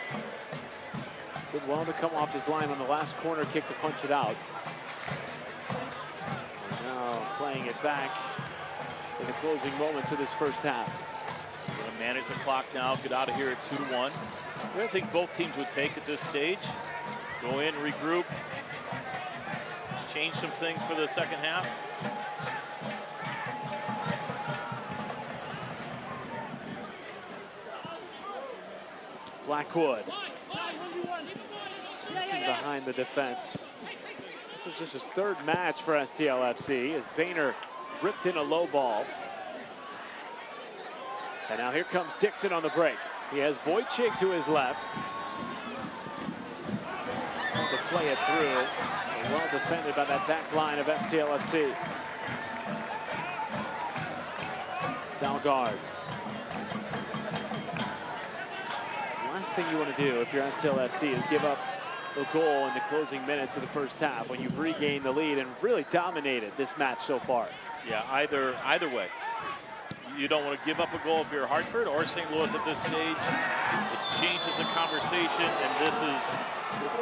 Did well to come off his line on the last corner kick to punch it out. Playing it back in the closing moments of this first half. Going to manage the clock now, get out of here at 2-1. I think both teams would take at this stage. Go in, regroup, change some things for the second half. Blackwood behind the defense. This is just his third match for STLFC as Boehner ripped in a low ball. And now here comes Dixon on the break. He has Wojcik to his left. To play it through. Well defended by that back line of STLFC. Dalgard. Last thing you want to do if you're STLFC is give up a goal in the closing minutes of the first half when you've regained the lead and really dominated this match so far. Yeah, either way. You don't want to give up a goal if you're Hartford or St. Louis at this stage. It changes the conversation, and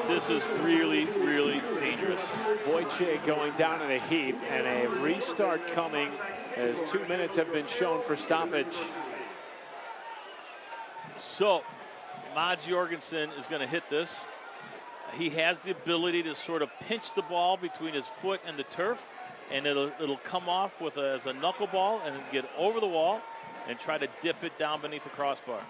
this is really, really dangerous. Wojcik going down in a heap, and a restart coming as 2 minutes have been shown for stoppage. So, Mads Jorgensen is going to hit this. He has the ability to sort of pinch the ball between his foot and the turf, and it'll come off with as a knuckleball and get over the wall and try to dip it down beneath the crossbar.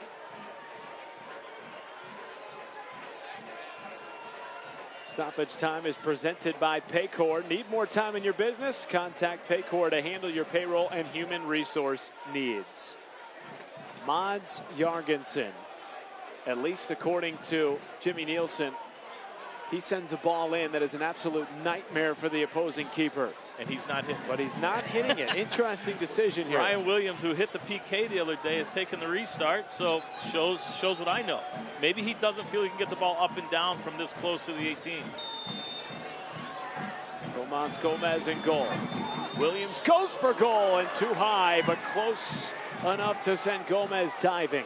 Stoppage time is presented by Paycor. Need more time in your business? Contact Paycor to handle your payroll and human resource needs. Mads Jorgensen, at least according to Jimmy Nielsen, he sends a ball in that is an absolute nightmare for the opposing keeper. And he's not hitting it. But he's not hitting it. Interesting decision here. Ryan Williams, who hit the PK the other day, has taken the restart, so shows what I know. Maybe he doesn't feel he can get the ball up and down from this close to the 18. Tomas Gomez in goal. Williams goes for goal and too high, but close enough to send Gomez diving.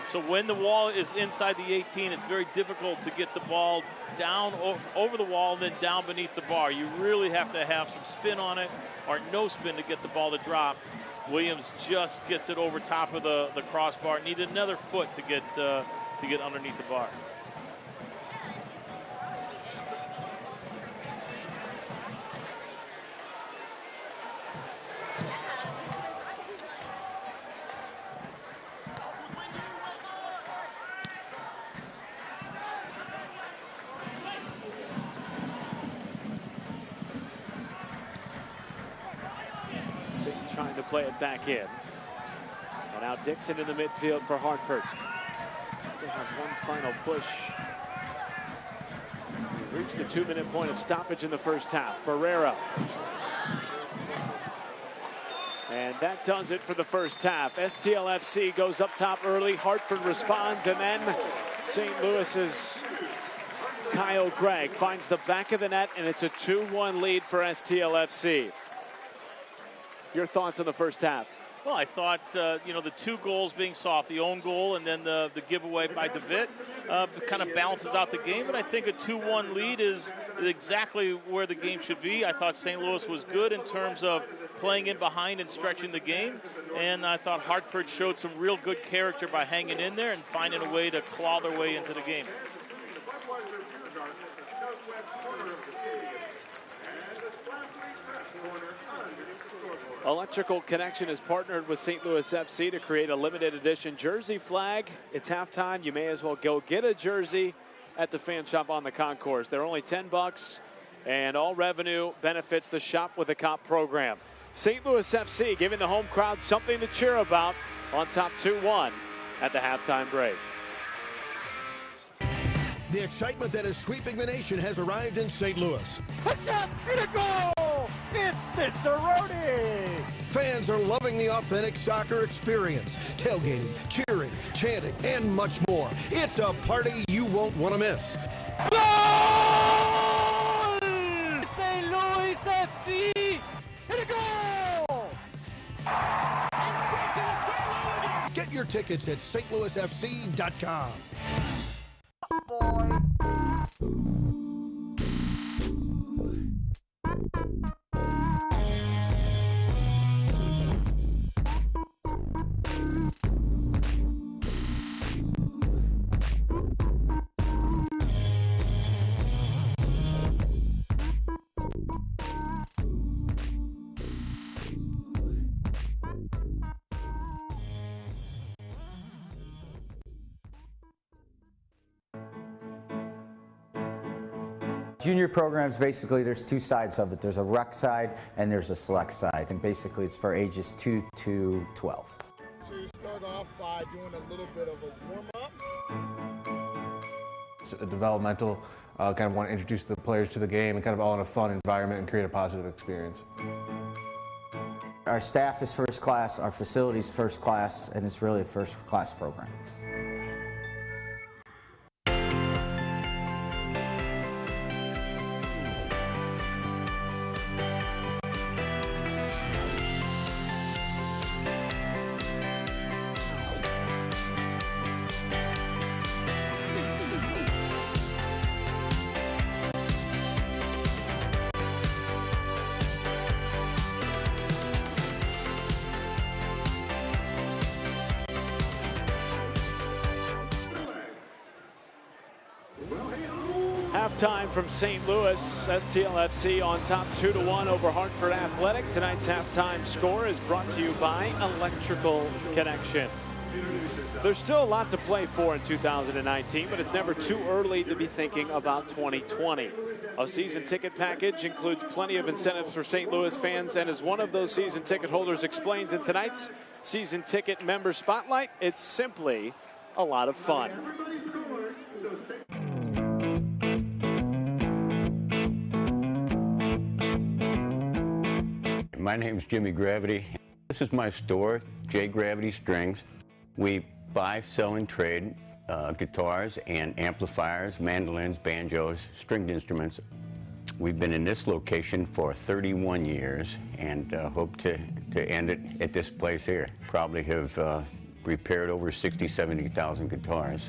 So when the wall is inside the 18, it's very difficult to get the ball down over the wall and then down beneath the bar. You really have to have some spin on it or no spin to get the ball to drop. Williams just gets it over top of the crossbar. Need another foot to get underneath the bar. Trying to play it back in. And now Dixon in the midfield for Hartford. They have one final push. We reached the 2-minute point of stoppage in the first half. Barrera. And that does it for the first half. STLFC goes up top early. Hartford responds, and then St. Louis's Kyle Gregg finds the back of the net, and it's a 2-1 lead for STLFC. Your thoughts on the first half? Well, I thought, you know, the 2 goals being soft, the own goal and then the giveaway by DeVitt kind of balances out the game. But I think a 2-1 lead is exactly where the game should be. I thought St. Louis was good in terms of playing in behind and stretching the game. And I thought Hartford showed some real good character by hanging in there and finding a way to claw their way into the game. Electrical Connection has partnered with St. Louis FC to create a limited edition jersey flag. It's halftime. You may as well go get a jersey at the fan shop on the concourse. They're only $10, and all revenue benefits the Shop with a Cop program. St. Louis FC giving the home crowd something to cheer about, on top 2-1 at the halftime break. The excitement that is sweeping the nation has arrived in St. Louis. And a goal! It's Cicerone! Fans are loving the authentic soccer experience. Tailgating, cheering, chanting, and much more. It's a party you won't want to miss. Goal! St. Louis FC! And a goal! Get your tickets at stlouisfc.com. Junior programs, basically, there's two sides of it. There's a rec side and there's a select side. And basically, it's for ages 2 to 12. So you start off by doing a little bit of a warm-up. It's a developmental, kind of want to introduce the players to the game and kind of all in a fun environment and create a positive experience. Our staff is first class, our facilities first class, and it's really a first class program. Halftime from St. Louis. STLFC on top 2-1 over Hartford Athletic. Tonight's halftime score is brought to you by Electrical Connection. There's still a lot to play for in 2019, but it's never too early to be thinking about 2020. A season ticket package includes plenty of incentives for St. Louis fans, and as one of those season ticket holders explains in tonight's season ticket member spotlight, it's simply a lot of fun. My name's Jimmy Gravity. This is my store, J Gravity Strings. We buy, sell, and trade guitars and amplifiers, mandolins, banjos, stringed instruments. We've been in this location for 31 years and hope to end it at this place here. Probably have repaired over 60, 70,000 guitars.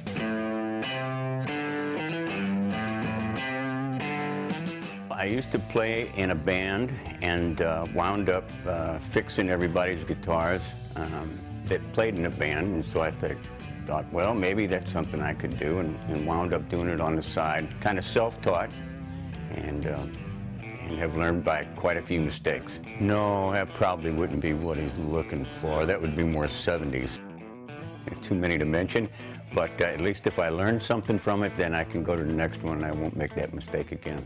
I used to play in a band and wound up fixing everybody's guitars that played in a band, and so I thought, well, maybe that's something I could do, and wound up doing it on the side, kind of self-taught, and have learned by quite a few mistakes. No, that probably wouldn't be what he's looking for. That would be more 70s. Too many to mention, but at least if I learn something from it, then I can go to the next one and I won't make that mistake again.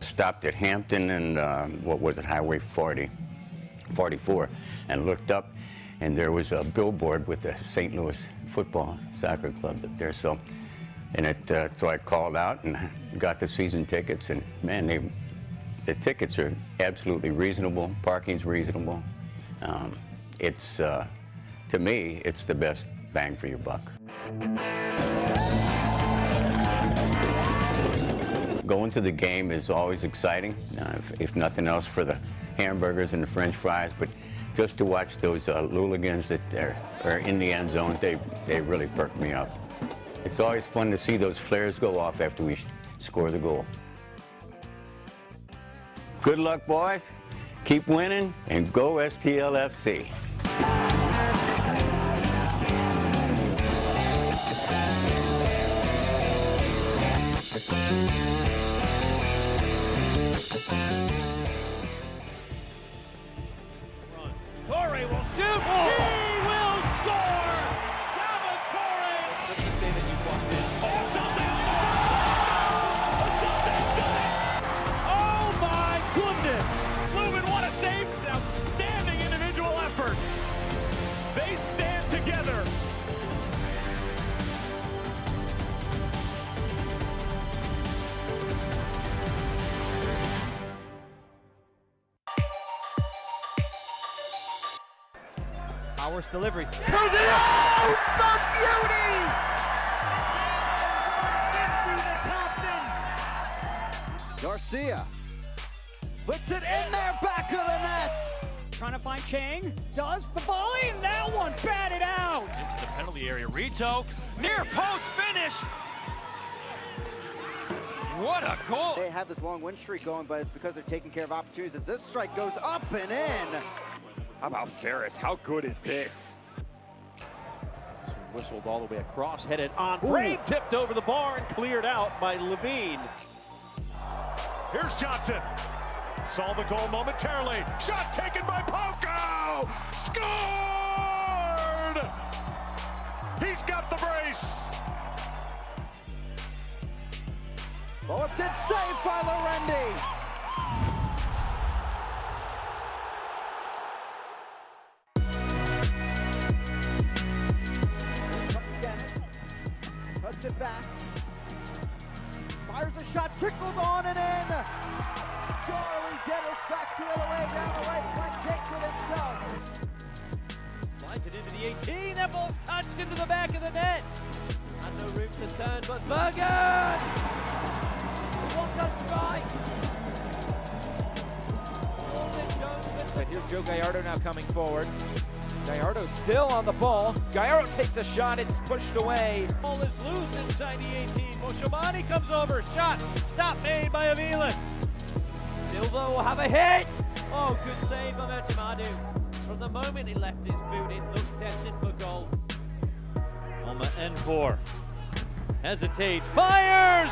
Stopped at Hampton and what was it, Highway 44, and looked up, and there was a billboard with the St. Louis football soccer club up there. So I called out and got the season tickets, and man, the tickets are absolutely reasonable. Parking's reasonable. To me, it's the best bang for your buck. Going to the game is always exciting, if nothing else for the hamburgers and the French fries, but just to watch those Luligans that are in the end zone, they really perk me up. It's always fun to see those flares go off after we score the goal. Good luck, boys. Keep winning, and go STLFC. Torre will shoot. He will score. Javon Torre. This is the day that you walked in. Oh, something! Something's done! Oh my goodness! Lubin, what a save! Outstanding individual effort. They stand together. Powers delivery. Goes it out! The beauty! 150 to Compton. Garcia puts it in there, back of the net. Trying to find Chang. Does the volley, and that one batted out. Into the penalty area. Rito, near post finish. What a goal! They have this long win streak going, but it's because they're taking care of opportunities as this strike goes up and in. How about Ferris? How good is this? This one whistled all the way across, headed on frame, tipped over the bar and cleared out by Levine. Here's Johnson. Saw the goal momentarily. Shot taken by Poco. Scored! He's got the brace. Fullerton saved by Lorendi. Puts it back. Fires a shot, trickles on and in. Charlie Dennis back the other way, down the right flank, takes it himself. Slides it into the 18. That ball's touched into the back of the net. And no room to turn, but Bergen! What a strike! But here's Joe Gallardo now coming forward. Gallardo still on the ball. Gallardo takes a shot, it's pushed away. Ball is loose inside the 18. Moshamani comes over, shot, stop made by Aviles. Silva will have a hit. Oh, good save by Mejimadu. From the moment he left his boot, it looked destined for goal. Alma N4 hesitates, fires,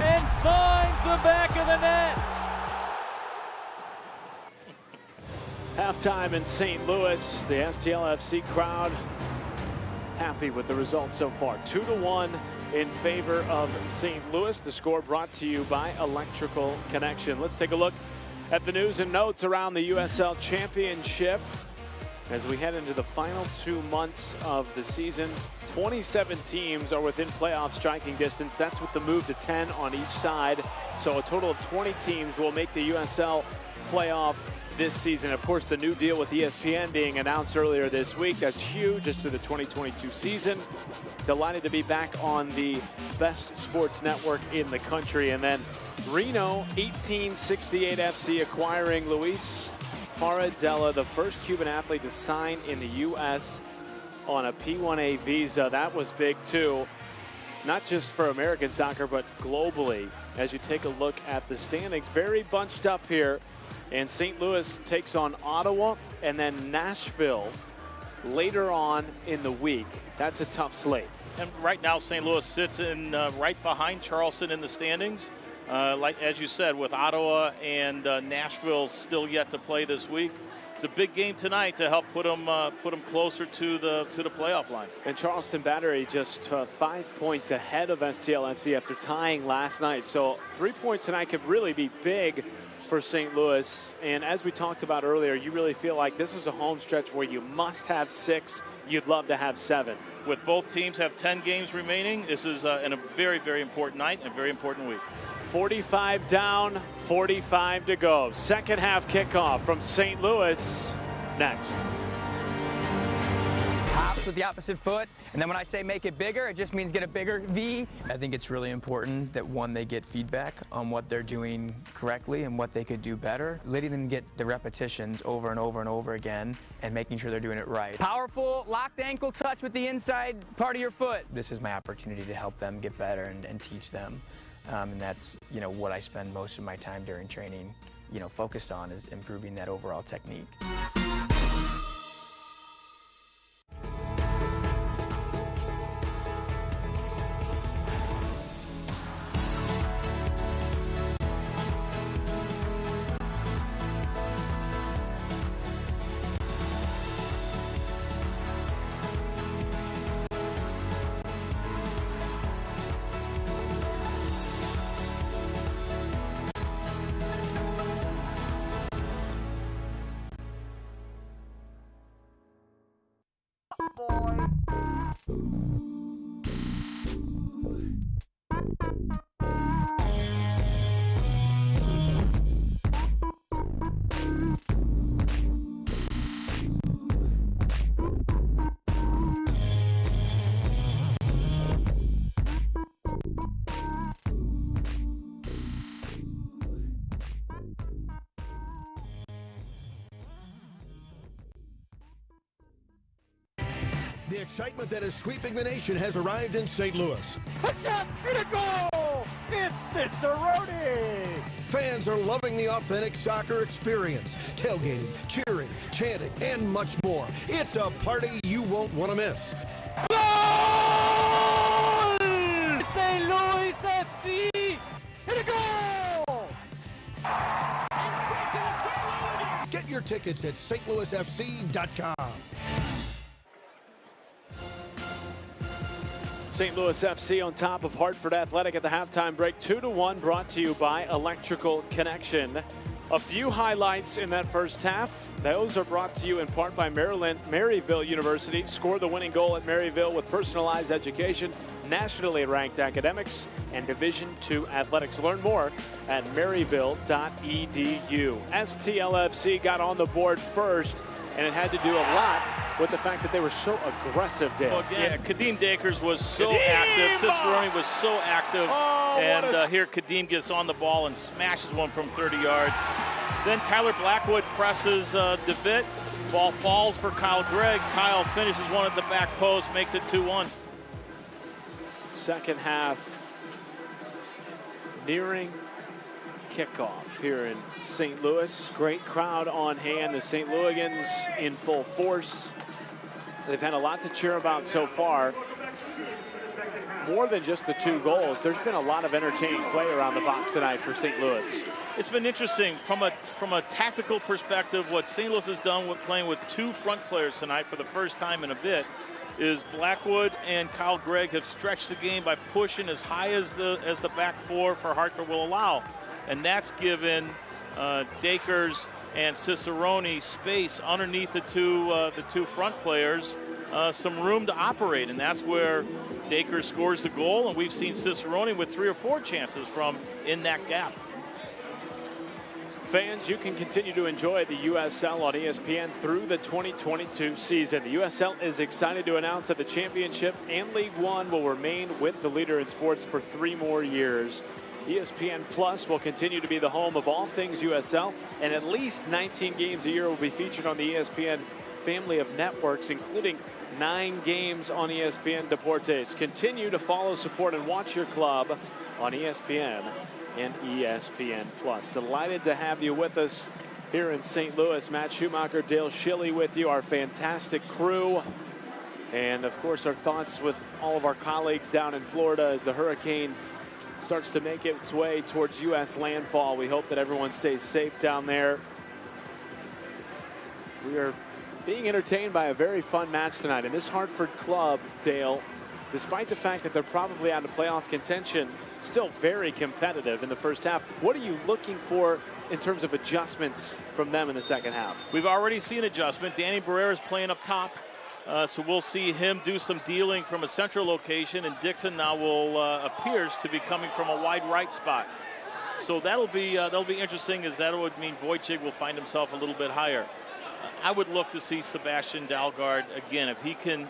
and finds the back of the net. Halftime in St. Louis. The STLFC crowd happy with the result so far. 2-1 in favor of St. Louis. The score brought to you by Electrical Connection. Let's take a look at the news and notes around the USL Championship as we head into the final 2 months of the season. 27 teams are within playoff striking distance. That's with the move to 10 on each side. So a total of 20 teams will make the USL playoff this season. Of course, the new deal with ESPN being announced earlier this week. That's huge just for the 2022 season. Delighted to be back on the best sports network in the country. And then Reno 1868 FC acquiring Luis Paradella, the first Cuban athlete to sign in the U.S. on a P1A visa. That was big too, not just for American soccer, but globally. As you take a look at the standings, very bunched up here. And St. Louis takes on Ottawa and then Nashville later on in the week. That's a tough slate. And right now, St. Louis sits in right behind Charleston in the standings. Like as you said, with Ottawa and Nashville still yet to play this week. It's a big game tonight to help put them closer to the playoff line. And Charleston Battery just 5 points ahead of STLFC after tying last night. So 3 points tonight could really be big for St. Louis. And as we talked about earlier, you really feel like this is a home stretch where you must have 6. You'd love to have 7. With both teams have 10 games remaining, this is in a very, very important night and a very important week. 45 down, 45 to go. Second half kickoff from St. Louis next. Hops with the opposite foot, and then when I say make it bigger, it just means get a bigger V. I think it's really important that, one, they get feedback on what they're doing correctly and what they could do better. Letting them get the repetitions over and over and over again and making sure they're doing it right. Powerful locked ankle touch with the inside part of your foot. This is my opportunity to help them get better and teach them. And that's, what I spend most of my time during training, focused on, is improving that overall technique. The excitement that is sweeping the nation has arrived in St. Louis. It's a goal! It's Cicerone! Fans are loving the authentic soccer experience. Tailgating, cheering, chanting, and much more. It's a party you won't want to miss. Goal! St. Louis FC! Hit a goal! your tickets at stlouisfc.com. St. Louis FC on top of Hartford Athletic at the halftime break. 2-1 brought to you by Electrical Connection. A few highlights in that first half. Those are brought to you in part by Maryville University. Score the winning goal at Maryville with personalized education, nationally ranked academics, and Division II athletics. Learn more at maryville.edu. STLFC got on the board first, and it had to do a lot with the fact that they were so aggressive, Dale. Well, yeah, Kadeem Dakers was so active. Cicerone was so active. And here Kadeem gets on the ball and smashes one from 30 yards. Then Tyler Blackwood presses DeVitt. Ball falls for Kyle Gregg. Kyle finishes one at the back post, makes it 2-1. Second half nearing kickoff here in St. Louis. Great crowd on hand. The St. Louigans in full force. They've had a lot to cheer about so far. More than just the 2 goals, there's been a lot of entertaining play around the box tonight for St. Louis. It's been interesting from a tactical perspective. What St. Louis has done with playing with 2 front players tonight for the first time in a bit is Blackwood and Kyle Gregg have stretched the game by pushing as high as the back 4 for Hartford will allow, and that's given Dakers and Cicerone space underneath the two front players, some room to operate, and that's where Dakers scores the goal, and we've seen Cicerone with 3 or 4 chances from in that gap. Fans, you can continue to enjoy the USL on ESPN through the 2022 season. The USL is excited to announce that the championship and League One will remain with the leader in sports for 3 more years. ESPN Plus will continue to be the home of all things USL, and at least 19 games a year will be featured on the ESPN family of networks, including 9 games on ESPN Deportes. Continue to follow, support, and watch your club on ESPN and ESPN Plus. Delighted to have you with us here in St. Louis. Matt Schumacher, Dale Schilly with you, our fantastic crew. And, of course, our thoughts with all of our colleagues down in Florida as the hurricane starts to make its way towards U.S. landfall. We hope that everyone stays safe down there. We are being entertained by a very fun match tonight. And this Hartford club, Dale, despite the fact that they're probably out of playoff contention, still very competitive in the first half. What are you looking for in terms of adjustments from them in the second half? We've already seen adjustment. Danny Barrera is playing up top. So we'll see him do some dealing from a central location, and Dixon now will appears to be coming from a wide right spot. So that'll be interesting, as that would mean Wojcik will find himself a little bit higher. I would look to see Sebastian Dalgard again, if he can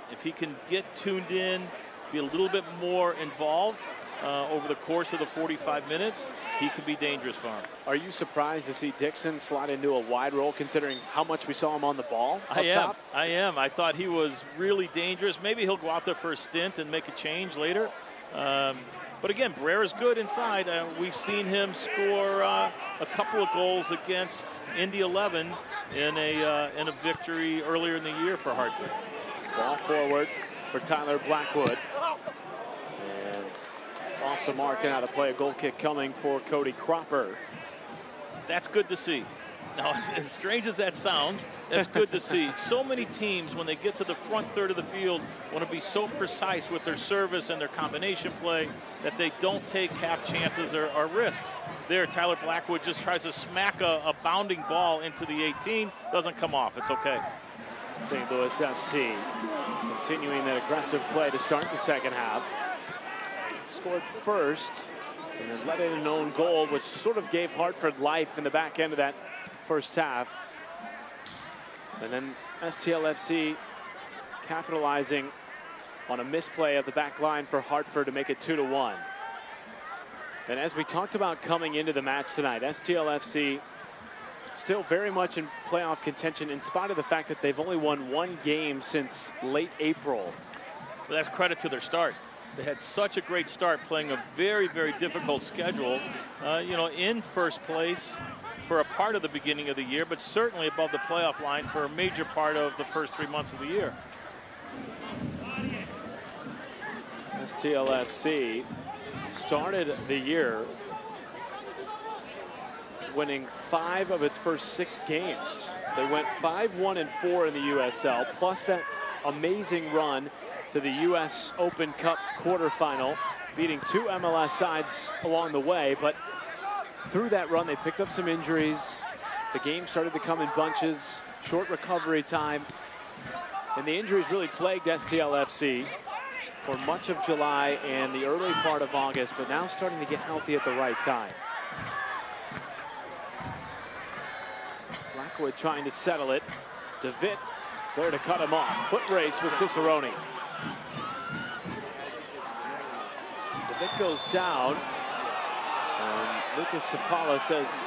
get tuned in, be a little bit more involved over the course of the 45 minutes, he could be dangerous for him. Are you surprised to see Dixon slide into a wide role, considering how much we saw him on the ball up top? I am. I thought he was really dangerous. Maybe he'll go out there for a stint and make a change later. But again, Barrera's good inside. We've seen him score a couple of goals against Indy 11 in a victory earlier in the year for Hartford. Ball forward for Tyler Blackwood. And off the mark and out of play. A goal kick coming for Cody Cropper. That's good to see. Now, as strange as that sounds, that's good to see. So many teams, when they get to the front third of the field, want to be so precise with their service and their combination play that they don't take half chances or risks. There, Tyler Blackwood just tries to smack a bounding ball into the 18. Doesn't come off. It's okay. St. Louis FC continuing that aggressive play to start the second half. Scored first and then let in an own goal, which sort of gave Hartford life in the back end of that first half. And then STLFC capitalizing on a misplay of the back line for Hartford to make it 2-1. And as we talked about coming into the match tonight, STLFC still very much in playoff contention in spite of the fact that they've only won 1 game since late April. But that's credit to their start. They had such a great start, playing a very, very difficult schedule, in first place for a part of the beginning of the year, but certainly above the playoff line for a major part of the first 3 months of the year. STLFC started the year winning 5 of its first 6 games. They went 5-1-4 in the USL, plus that amazing run to the US Open Cup quarterfinal, beating 2 MLS sides along the way. But through that run, they picked up some injuries. The game started to come in bunches, short recovery time, and the injuries really plagued STLFC for much of July and the early part of August, but now starting to get healthy at the right time. Blackwood trying to settle it. DeVitt there to cut him off. Foot race with Cicerone. DeVitt goes down, and Lucas Sapala says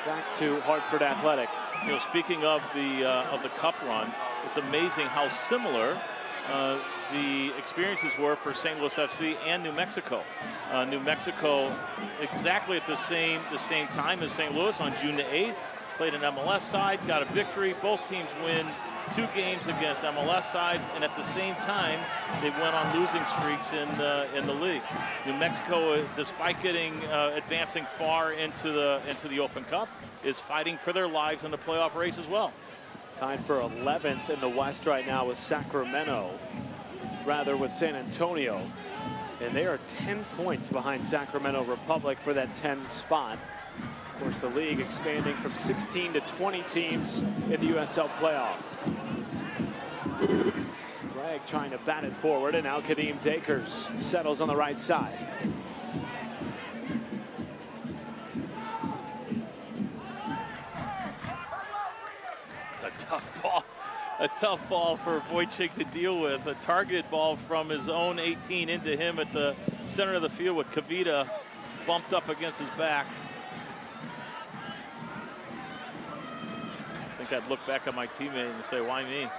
back to Hartford Athletic. You know, speaking of the cup run, it's amazing how similar the experiences were for St. Louis FC and New Mexico. New Mexico exactly at the same time as St. Louis on June the 8th. Played an MLS side, got a victory. Both teams win 2 games against MLS sides, and at the same time, they went on losing streaks in the league. New Mexico, despite advancing far into the Open Cup, is fighting for their lives in the playoff race as well. Tied for 11th in the West right now with Sacramento, rather with San Antonio, and they are 10 points behind Sacramento Republic for that 10 spot. Of course, the league expanding from 16 to 20 teams in the USL playoff. Gregg trying to bat it forward, and now Kadeem Dakers settles on the right side. It's a tough ball for Wojcik to deal with. A target ball from his own 18 into him at the center of the field with Kavita bumped up against his back. I think I'd look back at my teammate and say, why me?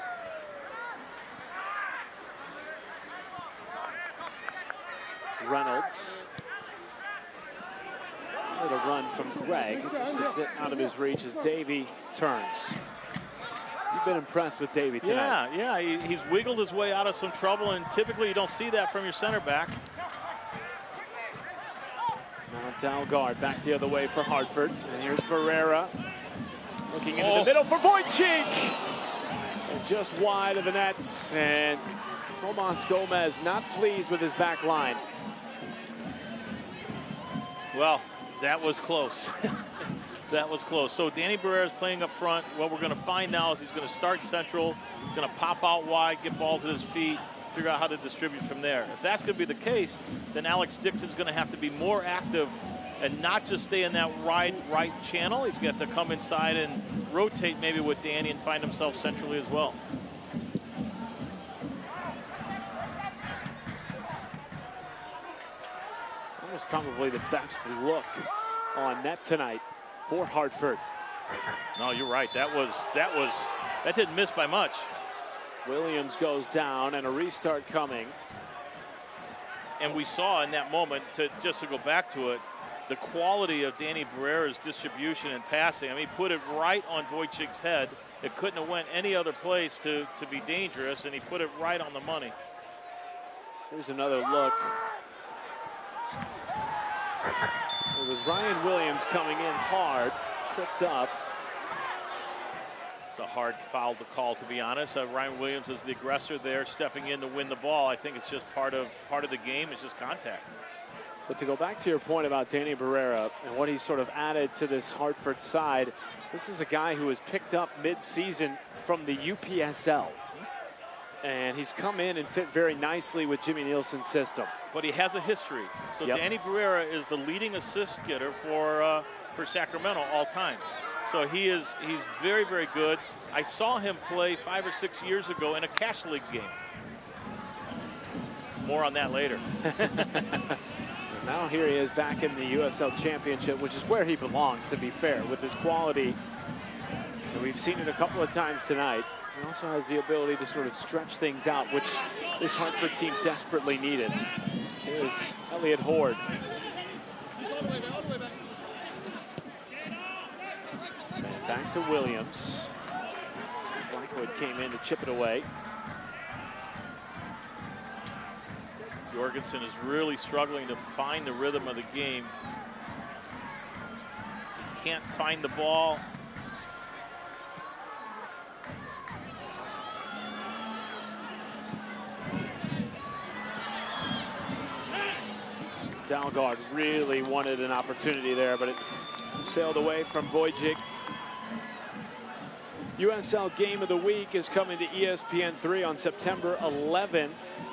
Reynolds. With a run from Gregg, just a bit out of his reach as Davey turns. You've been impressed with Davey tonight. Yeah, he's wiggled his way out of some trouble, and typically you don't see that from your center back. Now Dalgard back the other way for Hartford, and here's Barrera. Looking into the middle for Wojcik. And just wide of the nets, and Tomas Gomez not pleased with his back line. Well, that was close. That was close. So Danny Barrera is playing up front. What we're going to find now is he's going to start central. He's going to pop out wide, get balls at his feet, figure out how to distribute from there. If that's going to be the case, then Alex Dixon's going to have to be more active and not just stay in that right channel. He's got to come inside and rotate maybe with Danny and find himself centrally as well. That was probably the best look on net tonight for Hartford. No, you're right. That didn't miss by much. Williams goes down and a restart coming. And we saw in that moment, just to go back to it, the quality of Danny Barrera's distribution and passing. I mean, he put it right on Wojcik's head. It couldn't have went any other place to be dangerous, and he put it right on the money. Here's another look. It was Ryan Williams coming in hard, tripped up. It's a hard foul to call, to be honest. Ryan Williams was the aggressor there, stepping in to win the ball. I think it's just part of the game. It's just contact. But to go back to your point about Danny Barrera and what he's sort of added to this Hartford side, this is a guy who was picked up mid-season from the UPSL. And he's come in and fit very nicely with Jimmy Nielsen's system. But he has a history. So Danny Barrera is the leading assist getter for Sacramento all time. So he's very, very good. I saw him play 5 or 6 years ago in a Cash League game. More on that later. Now here he is back in the USL Championship, which is where he belongs, to be fair, with his quality. And we've seen it a couple of times tonight. He also has the ability to sort of stretch things out, which this Hartford team desperately needed. Here's Elliot Horde. And back to Williams. Blackwood came in to chip it away. Jorgensen is really struggling to find the rhythm of the game. He can't find the ball. Dalgaard really wanted an opportunity there, but it sailed away from Wojcik. USL Game of the Week is coming to ESPN3 on September 11th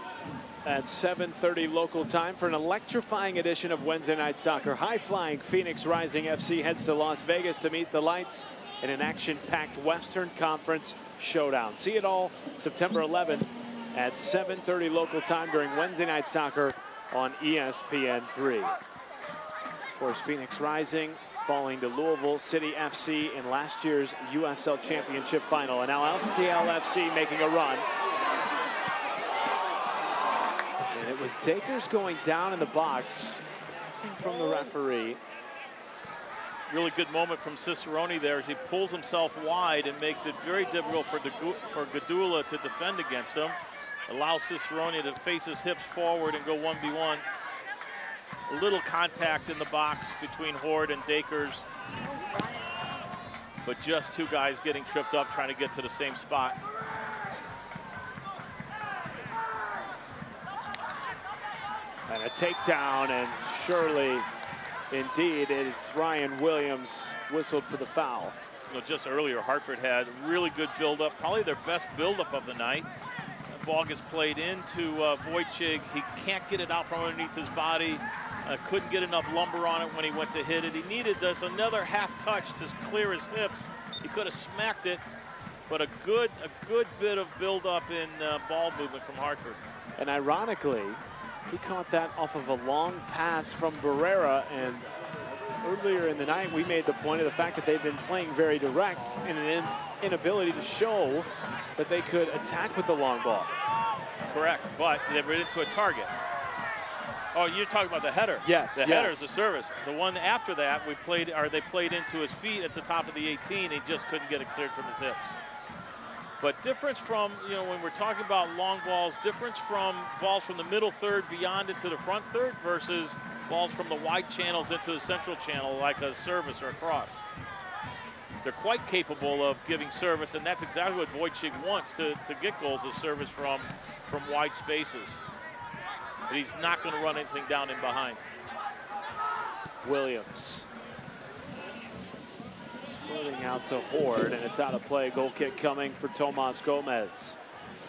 at 7:30 local time for an electrifying edition of Wednesday Night Soccer. High-flying Phoenix Rising FC heads to Las Vegas to meet the lights in an action-packed Western Conference showdown. See it all September 11th at 7:30 local time during Wednesday Night Soccer on ESPN3. Of course, Phoenix Rising falling to Louisville City FC in last year's USL Championship final. And now LCTL FC making a run. And it was Dakers going down in the box. Nothing from the referee. Really good moment from Cicerone there as he pulls himself wide and makes it very difficult for Gadula to defend against him. Allows Cicerone to face his hips forward and go 1v1. A little contact in the box between Horde and Dakers, but just two guys getting tripped up trying to get to the same spot. And a takedown, and surely, indeed, it's Ryan Williams whistled for the foul. You know, just earlier, Hartford had really good build-up, probably their best build-up of the night. The ball gets played into Wojcik. He can't get it out from underneath his body. Couldn't get enough lumber on it when he went to hit it. He needed this another half touch to clear his hips. He could have smacked it, but a good bit of build-up in ball movement from Hartford. And ironically, he caught that off of a long pass from Barrera, and earlier in the night we made the point of the fact that they've been playing very direct and an inability to show that they could attack with the long ball. Correct, but they were into a target. Oh, you're talking about the header. Yes, the header is the service. The one after that, they played into his feet at the top of the 18. He just couldn't get it cleared from his hips. But difference from, you know, when we're talking about long balls, difference from balls from the middle third beyond into the front third versus balls from the wide channels into the central channel, like a service or a cross. They're quite capable of giving service, and that's exactly what Wojcik wants to get goals, is service from wide spaces. But he's not going to run anything down in behind. Williams splitting out to Horde, and it's out of play. Goal kick coming for Tomas Gomez.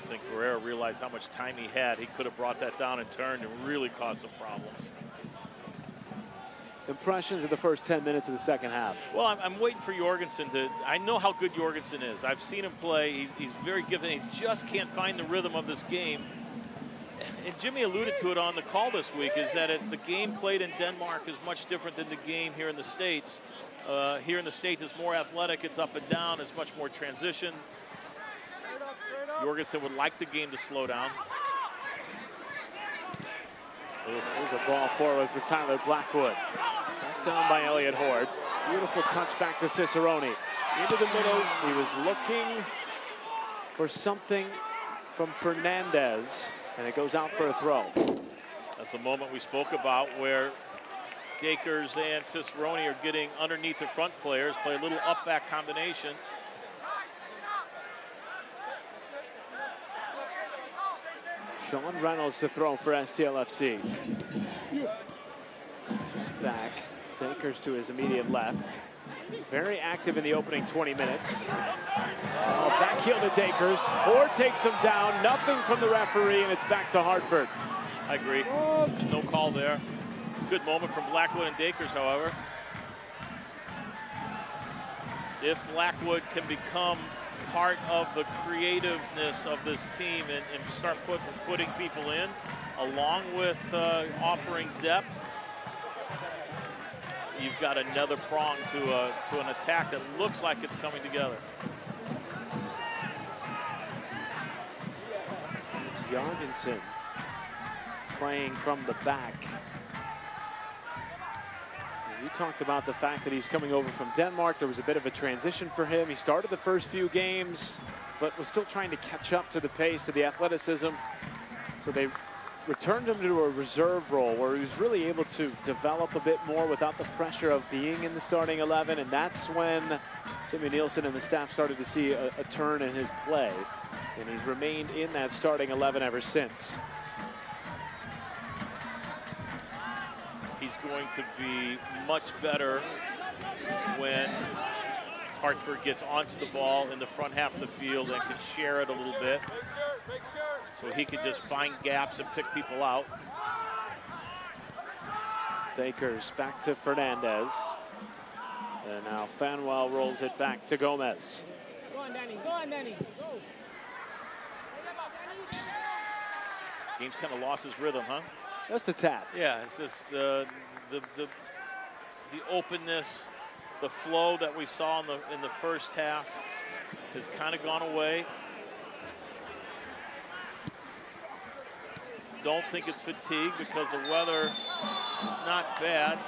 I think Barrera realized how much time he had. He could have brought that down and turned and really caused some problems. Impressions of the first 10 minutes of the second half. Well, I'm waiting for Jorgensen to. I know how good Jorgensen is. I've seen him play. He's very gifted. He just can't find the rhythm of this game. And Jimmy alluded to it on the call this week, is that the game played in Denmark is much different than the game here in the States. Here in the States, it's more athletic, it's up and down, it's much more transition. Jorgensen would like the game to slow down. There's a ball forward for Tyler Blackwood. Back down by Elliott Horde. Beautiful touch back to Cicerone. Into the middle, he was looking for something from Fernandez, and it goes out for a throw. That's the moment we spoke about where Dakers and Cicerone are getting underneath the front players, play a little up-back combination. Sean Reynolds to throw for STLFC. Back, Dakers to his immediate left. Very active in the opening 20 minutes. Back heel to Dakers. Horde takes him down. Nothing from the referee, and it's back to Hartford. I agree. There's no call there. Good moment from Blackwood and Dakers, however. If Blackwood can become part of the creativeness of this team and start putting people in, along with offering depth, you've got another prong to an attack that looks like it's coming together. It's Jorgensen playing from the back. We talked about the fact that he's coming over from Denmark. There was a bit of a transition for him. He started the first few games, but was still trying to catch up to the pace, to the athleticism. So they returned him to a reserve role where he was really able to develop a bit more without the pressure of being in the starting 11. And that's when Timmy Nielsen and the staff started to see a turn in his play. And he's remained in that starting 11 ever since. is going to be much better when Hartford gets onto the ball in the front half of the field and can share it a little bit. So he can just find gaps and pick people out. Dakers back to Fernandez. And now Fanwell rolls it back to Gomez. Go on, Danny. Go on, Danny. Go. Game's kind of lost his rhythm, huh? Just a tad. Yeah, it's just the openness, the flow that we saw in the first half has kind of gone away. Don't think it's fatigue because the weather is not bad.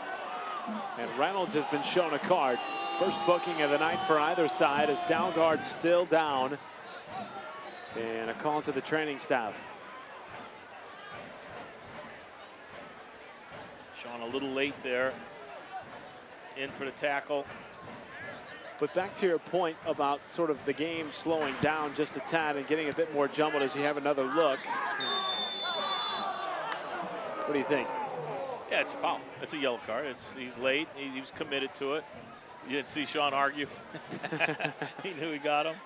And Reynolds has been shown a card. First booking of the night for either side as Dalgard still down. And a call to the training staff. Sean a little late there. In for the tackle. But back to your point about sort of the game slowing down just a tad and getting a bit more jumbled as you have another look. What do you think? Yeah, it's a foul. It's a yellow card. He's late. He was committed to it. You didn't see Sean argue. He knew he got him.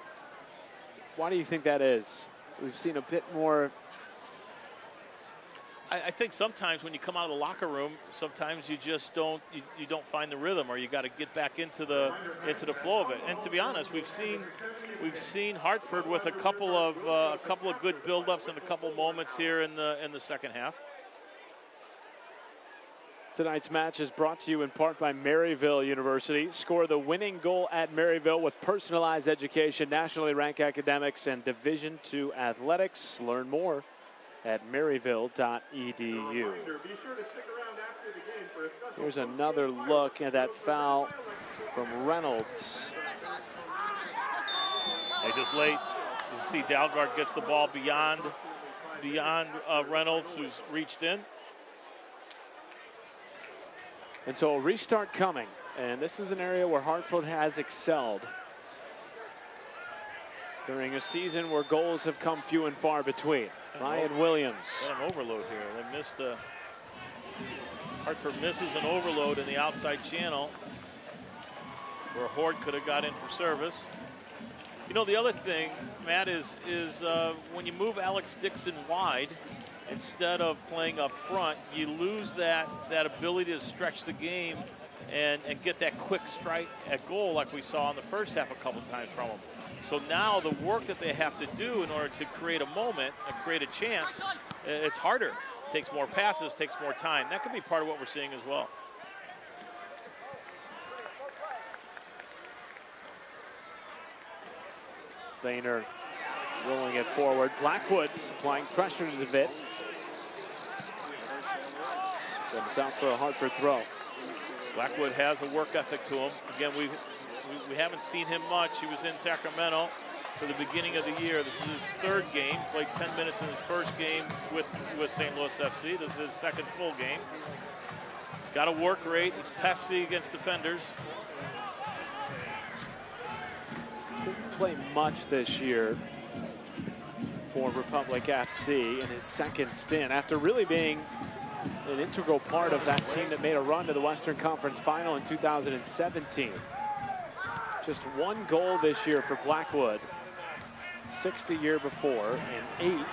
Why do you think that is? We've seen a bit more. I think sometimes when you come out of the locker room, sometimes you just don't you don't find the rhythm, or you got to get back into the flow of it. And to be honest, we've seen Hartford with a couple of good buildups and a couple moments here in the second half. Tonight's match is brought to you in part by Maryville University. Score the winning goal at Maryville with personalized education, nationally ranked academics, and Division II athletics. Learn more at maryville.edu. Here's another look at that foul from Reynolds. They just late. You see Dalgard gets the ball beyond Reynolds, who's reached in. And so a restart coming. And this is an area where Hartford has excelled during a season where goals have come few and far between. Ryan Williams. What an overload here. They missed Hartford misses an overload in the outside channel where Horde could have got in for service. You know, the other thing, Matt, is when you move Alex Dixon wide instead of playing up front, you lose that ability to stretch the game and get that quick strike at goal like we saw in the first half a couple of times from him. So now the work that they have to do in order to create a moment, create a chance, it's harder. It takes more passes, takes more time. That could be part of what we're seeing as well. Boehner rolling it forward. Blackwood applying pressure to the Vitt. But it's out for a Hartford throw. Blackwood has a work ethic to him. Again, we haven't seen him much. He was in Sacramento for the beginning of the year. This is his third game. Played 10 minutes in his first game with St. Louis FC. This is his second full game. He's got a work rate. He's pesky against defenders. Didn't play much this year for Republic FC in his second stint after really being an integral part of that team that made a run to the Western Conference Final in 2017. Just one goal this year for Blackwood. 6 the year before, and 8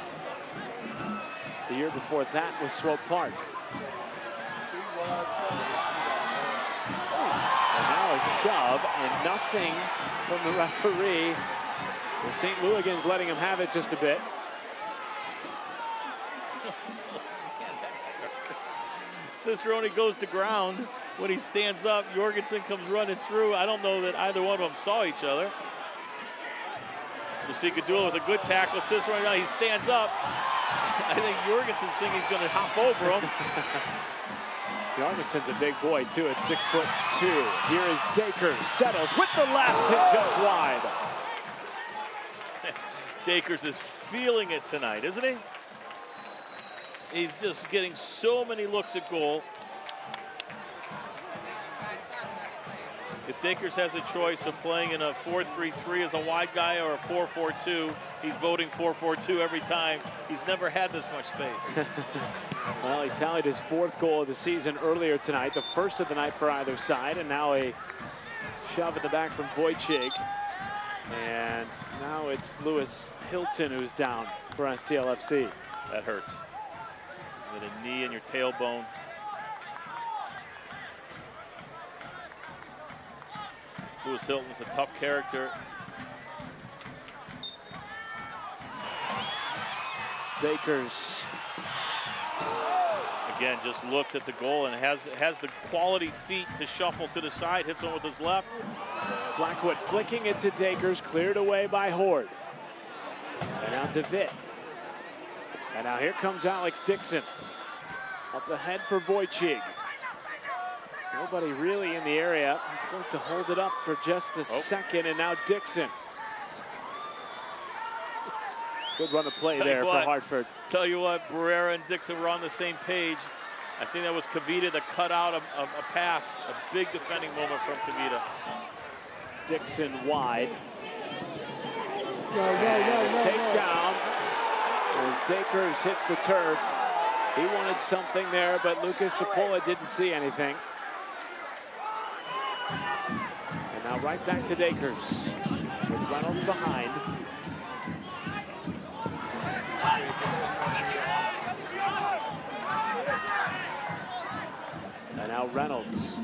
the year before that was Swope Park. And now a shove and nothing from the referee. The St. Louigans letting him have it just a bit. Cicerone goes to ground. When he stands up, Jorgensen comes running through. I don't know that either one of them saw each other. Musikadula with a good tackle. Cicerone, now he stands up. I think Jorgensen's thinking he's going to hop over him. Jorgensen's a big boy, too, at 6'2". Here is Dakers, settles with the left and just wide. Dakers is feeling it tonight, isn't he? He's just getting so many looks at goal. If Dakers has a choice of playing in a 4-3-3 as a wide guy or a 4-4-2, he's voting 4-4-2 every time. He's never had this much space. Well, he tallied his 4th goal of the season earlier tonight, the first of the night for either side, and now a shove at the back from Wojcik. And now it's Lewis Hilton who's down for STLFC. That hurts. With a knee in your tailbone. Lewis Hilton's a tough character. Dakers. Again, just looks at the goal and has the quality feet to shuffle to the side, hits one with his left. Blackwood flicking it to Dakers, cleared away by Horde. And now to Vitt. And now here comes Alex Dixon. Up ahead for Wojcik. Nobody really in the area. He's forced to hold it up for just a second, and now Dixon. Good run of play there for Hartford. Tell you what, Barrera and Dixon were on the same page. I think that was Kavita that cut out a pass, a big defending moment from Kavita. Dixon wide. Takedown as Dakers hits the turf. He wanted something there, but Lucas Sapola didn't see anything. And now right back to Dakers with Reynolds behind. And now Reynolds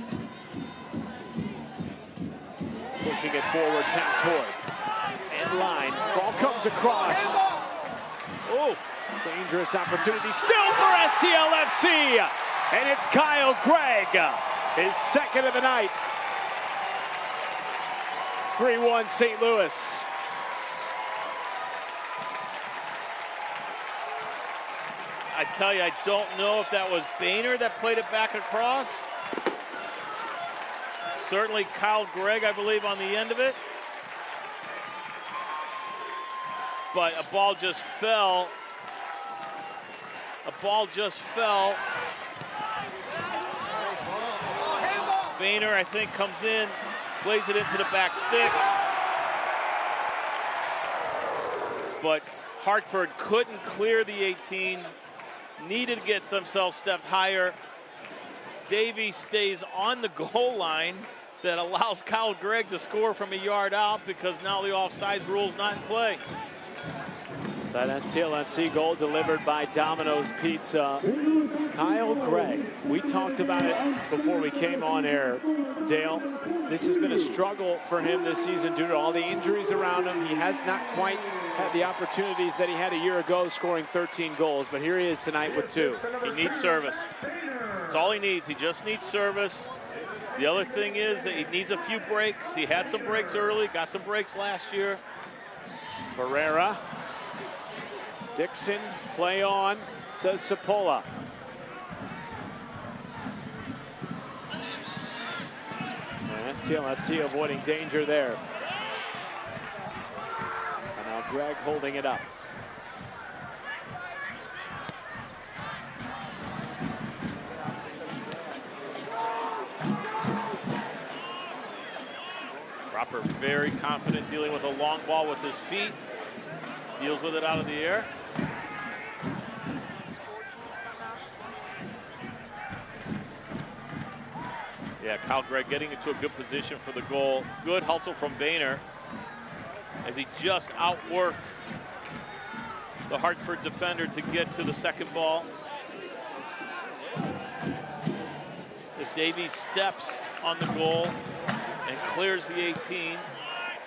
pushing it forward past Horde. End line, ball comes across. Oh, dangerous opportunity still for STLFC. And it's Kyle Gregg, his 2nd of the night. 3-1 St. Louis. I tell you, I don't know if that was Boehner that played it back across. Certainly Kyle Gregg, I believe, on the end of it. But a ball just fell. A ball just fell. Boehner, I think, comes in, plays it into the back stick. But Hartford couldn't clear the 18. Needed to get themselves stepped higher. Davey stays on the goal line. That allows Kyle Gregg to score from a yard out because now the offside rule's not in play. That STLFC goal delivered by Domino's Pizza. Kyle Gregg, we talked about it before we came on air. Dale, this has been a struggle for him this season due to all the injuries around him. He has not quite had the opportunities that he had a year ago, scoring 13 goals, but here he is tonight with 2. He needs service. That's all he needs. He just needs service. The other thing is that he needs a few breaks. He had some breaks early, got some breaks last year. Barrera. Dixon, play on, says Sapola. And STLFC avoiding danger there. And now Gregg holding it up. Cropper very confident dealing with a long ball with his feet. Deals with it out of the air. Yeah, Kyle Gregg getting into a good position for the goal. Good hustle from Boehner as he just outworked the Hartford defender to get to the second ball. If Davies steps on the goal and clears the 18,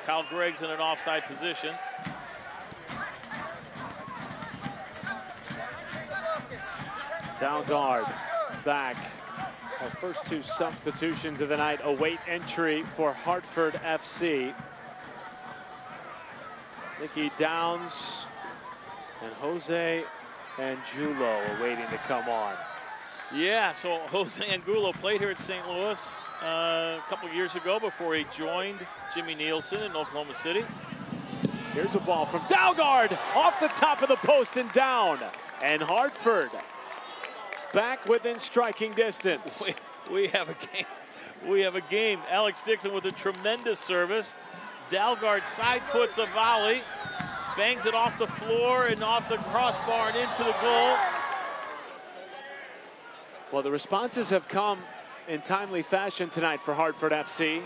Kyle Gregg's in an offside position. Dalgard back. Our first 2 substitutions of the night await entry for Hartford FC. Nicky Downs and Jose Angulo are waiting to come on. Yeah, so Jose Angulo played here at St. Louis a couple years ago before he joined Jimmy Nielsen in Oklahoma City. Here's a ball from Dalgard off the top of the post and down. And Hartford back within striking distance. We have a game. We have a game. Alex Dixon with a tremendous service. Dalgard side puts a volley, bangs it off the floor and off the crossbar and into the goal. Well, the responses have come in timely fashion tonight for Hartford FC.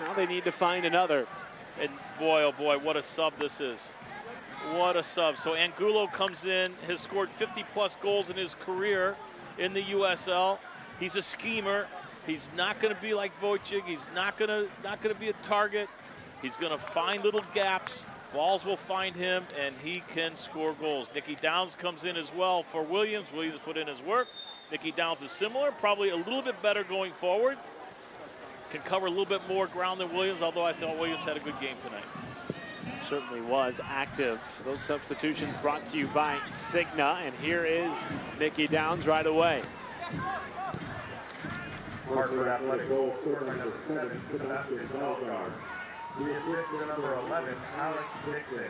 Now they need to find another. And boy, oh boy, what a sub this is. What a sub. So Angulo comes in, has scored 50-plus goals in his career in the USL. He's a schemer. He's not going to be like Wojcik. He's not going to be a target. He's going to find little gaps. Balls will find him, and he can score goals. Nicky Downs comes in as well for Williams. Williams put in his work. Nicky Downs is similar, probably a little bit better going forward. Can cover a little bit more ground than Williams, although I thought Williams had a good game tonight. Certainly was active. Those substitutions brought to you by Cigna, and here is Nicky Downs right away. Hartford Athletic goal scorer number 7, Sebastian Dalgard. The assist to number 11, Alex Dixon.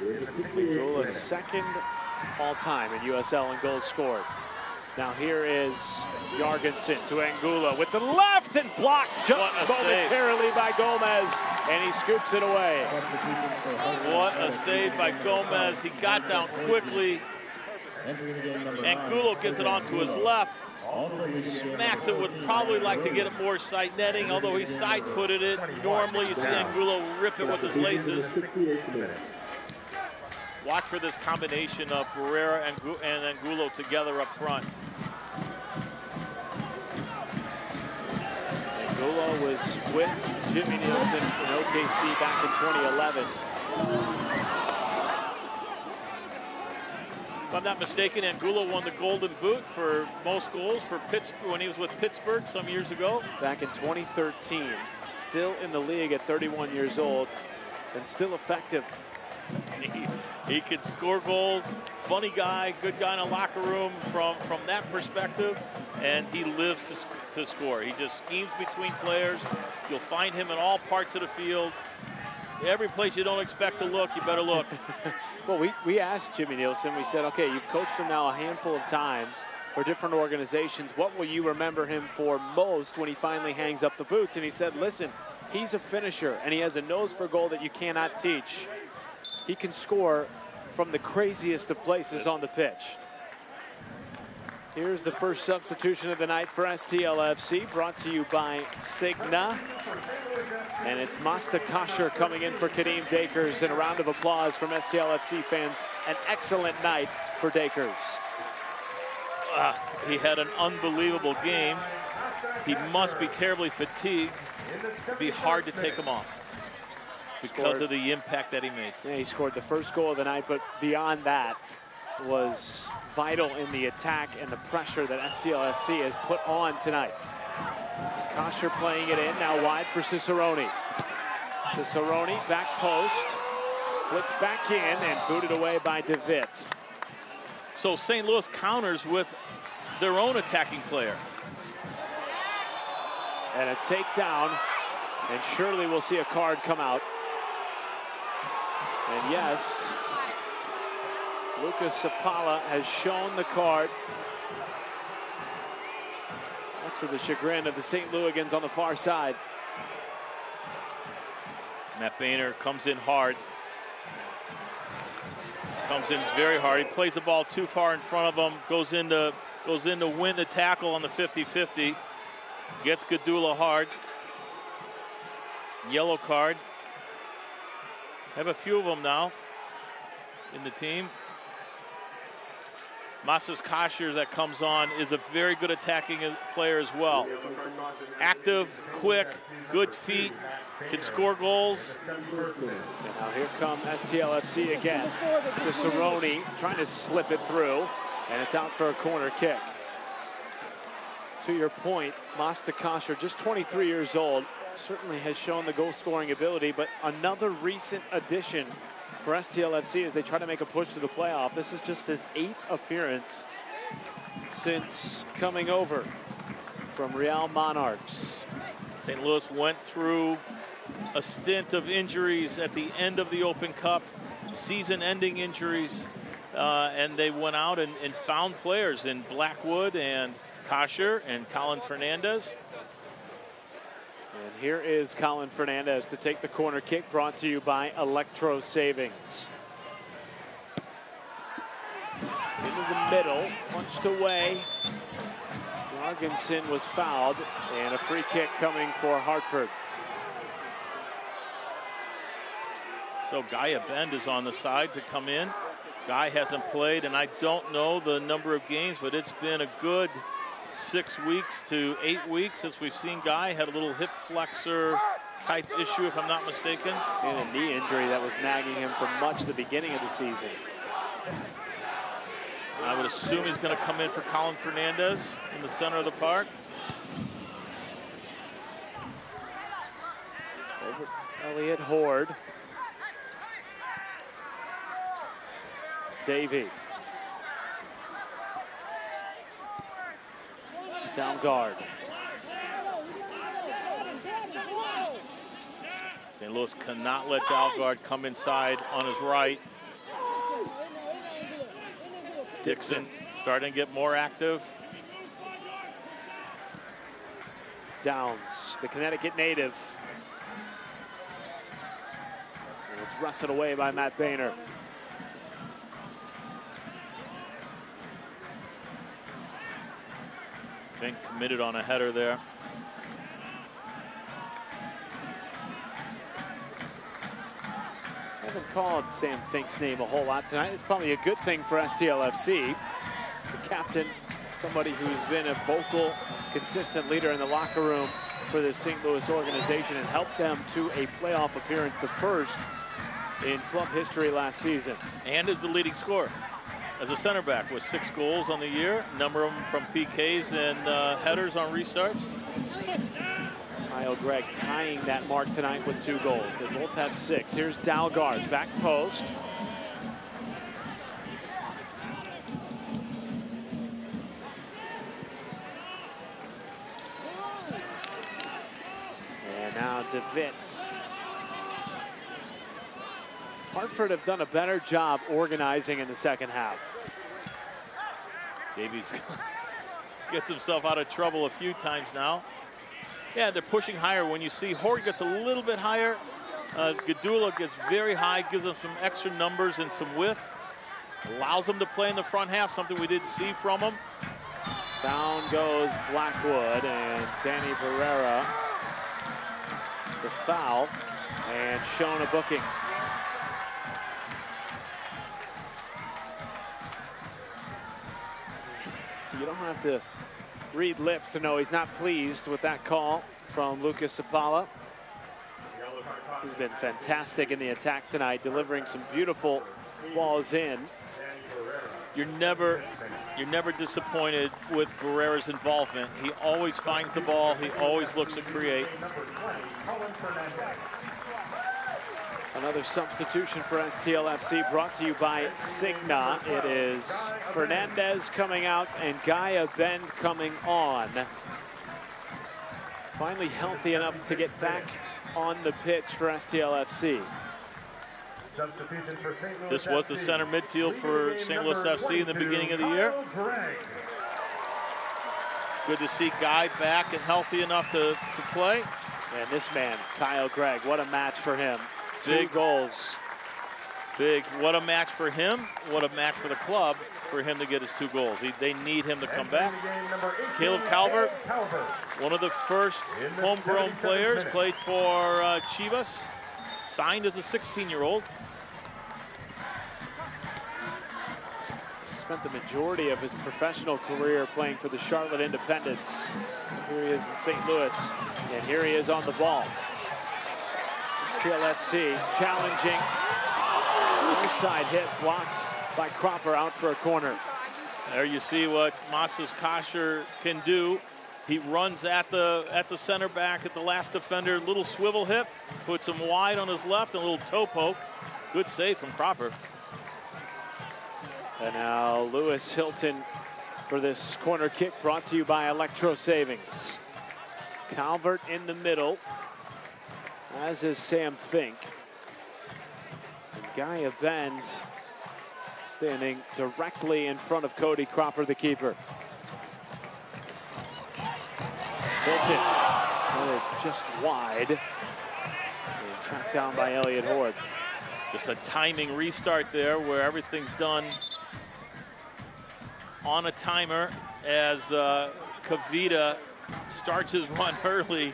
Angula's second all-time in USL in goals scored. Now here is Jorgensen to Angulo with the left and blocked just momentarily by Gomez, and he scoops it away. What a save by Gomez. He got down quickly. Angulo gets it onto his left. Smacks it, would probably like to get it more side netting, although he side-footed it. Normally you see Angulo rip it with his laces. Watch for this combination of Barrera and Angulo together up front. Angulo was with Jimmy Nielsen in OKC back in 2011. If I'm not mistaken, Angulo won the Golden Boot for most goals for Pittsburgh when he was with Pittsburgh some years ago. Back in 2013, still in the league at 31 years old, and still effective. He could score goals. Funny guy, good guy in the locker room from that perspective, and he lives to score. He just schemes between players. You'll find him in all parts of the field. Every place you don't expect to look, you better look. Well, we asked Jimmy Nielsen, we said, okay, you've coached him now a handful of times for different organizations. What will you remember him for most when he finally hangs up the boots? And he said, listen, he's a finisher, and he has a nose for goal that you cannot teach. He can score from the craziest of places on the pitch. Here's the first substitution of the night for STLFC, brought to you by Cigna. And it's Masta Kasher coming in for Kadeem Dakers, and a round of applause from STLFC fans. An excellent night for Dakers. He had an unbelievable game. He must be terribly fatigued. It'd be hard to take him off because of the impact that he made. Yeah, he scored the first goal of the night, but beyond that was vital in the attack and the pressure that STLFC has put on tonight. Kasher playing it in, now wide for Cicerone. Cicerone, back post, flicked back in and booted away by DeVitt. So St. Louis counters with their own attacking player. And a takedown, and surely we'll see a card come out. And yes, Lucas Sapala has shown the card. That's to the chagrin of the St. Louigans on the far side. Matt Boehner comes in hard. Comes in very hard. He plays the ball too far in front of him. Goes in to win the tackle on the 50-50. Gets Gadula hard. Yellow card. Have a few of them now in the team. Masas Kasher that comes on is a very good attacking player as well. Active, quick, good feet, can score goals. And now here come STLFC again. Cicerone trying to slip it through, and it's out for a corner kick. To your point, Masta Kasher, just 23 years old, certainly has shown the goal-scoring ability, but another recent addition for STLFC as they try to make a push to the playoff. This is just his 8th appearance since coming over from Real Monarchs. St. Louis went through a stint of injuries at the end of the Open Cup, season-ending injuries, and they went out and found players in Blackwood and Kasher and Colin Fernandez. And here is Colin Fernandez to take the corner kick, brought to you by Electro Savings. Into the middle, punched away. Jorgensen was fouled, and a free kick coming for Hartford. So Guy Bend is on the side to come in. Guy hasn't played, and I don't know the number of games, but it's been a good 6 weeks to 8 weeks since we've seen Guy. Had a little hip flexor type issue, if I'm not mistaken. And a knee injury that was nagging him for much of the beginning of the season. I would assume he's going to come in for Colin Fernandez in the center of the park. Over Elliott Horde. Davey. Down guard. St. Louis cannot let Dalgard come inside on his right. Dixon starting to get more active. Downs, the Connecticut native. And it's wrestled away by Matt Boehner. Fink committed on a header there. I haven't called Sam Fink's name a whole lot tonight. It's probably a good thing for STLFC. The captain, somebody who's been a vocal, consistent leader in the locker room for the St. Louis organization and helped them to a playoff appearance, the first in club history last season. And is the leading scorer as a center back with 6 goals on the year, number of them from PKs and headers on restarts. Kyle Gregg tying that mark tonight with 2 goals. They both have 6. Here's Dalgard, back post. And now DeVitt. Hartford have done a better job organizing in the second half. Davies gets himself out of trouble a few times now. Yeah, they're pushing higher. When you see Horde gets a little bit higher, Gadula gets very high, gives them some extra numbers and some width. Allows them to play in the front half, something we didn't see from them. Down goes Blackwood, and Danny Barrera, the foul, and shown a booking. You don't have to read lips to know he's not pleased with that call from Lucas Sapala. He's been fantastic in the attack tonight, delivering some beautiful balls in. You're never disappointed with Barrera's involvement. He always finds the ball. He always looks to create. Another substitution for STLFC brought to you by Cigna. It is Fernandez coming out and Guy Bend coming on. Finally healthy enough to get back on the pitch for STLFC. This was the center midfield for St. Louis FC in the beginning of the year. Good to see Guy back and healthy enough to play. And this man, Kyle Gregg, what a match for him. 2 goals. Big. What a match for him. What a match for the club for him to get his 2 goals. They need him to come back. Caleb Calvert, one of the first homegrown players, played for Chivas, signed as a 16-year-old. Spent the majority of his professional career playing for the Charlotte Independents. Here he is in St. Louis, and here he is on the ball. TLFC challenging. Side hit blocked by Cropper out for a corner. There you see what Masas Kasher can do. He runs at the center back at the last defender, little swivel hip, puts him wide on his left, and a little toe poke. Good save from Cropper. And now Lewis Hilton for this corner kick brought to you by Electro Savings. Calvert in the middle, as is Sam Fink. And Guy Bend standing directly in front of Cody Cropper, the keeper. Hilton, another just wide. And tracked down by Elliott Horde. Just a timing restart there where everything's done on a timer as Kavita starts his run early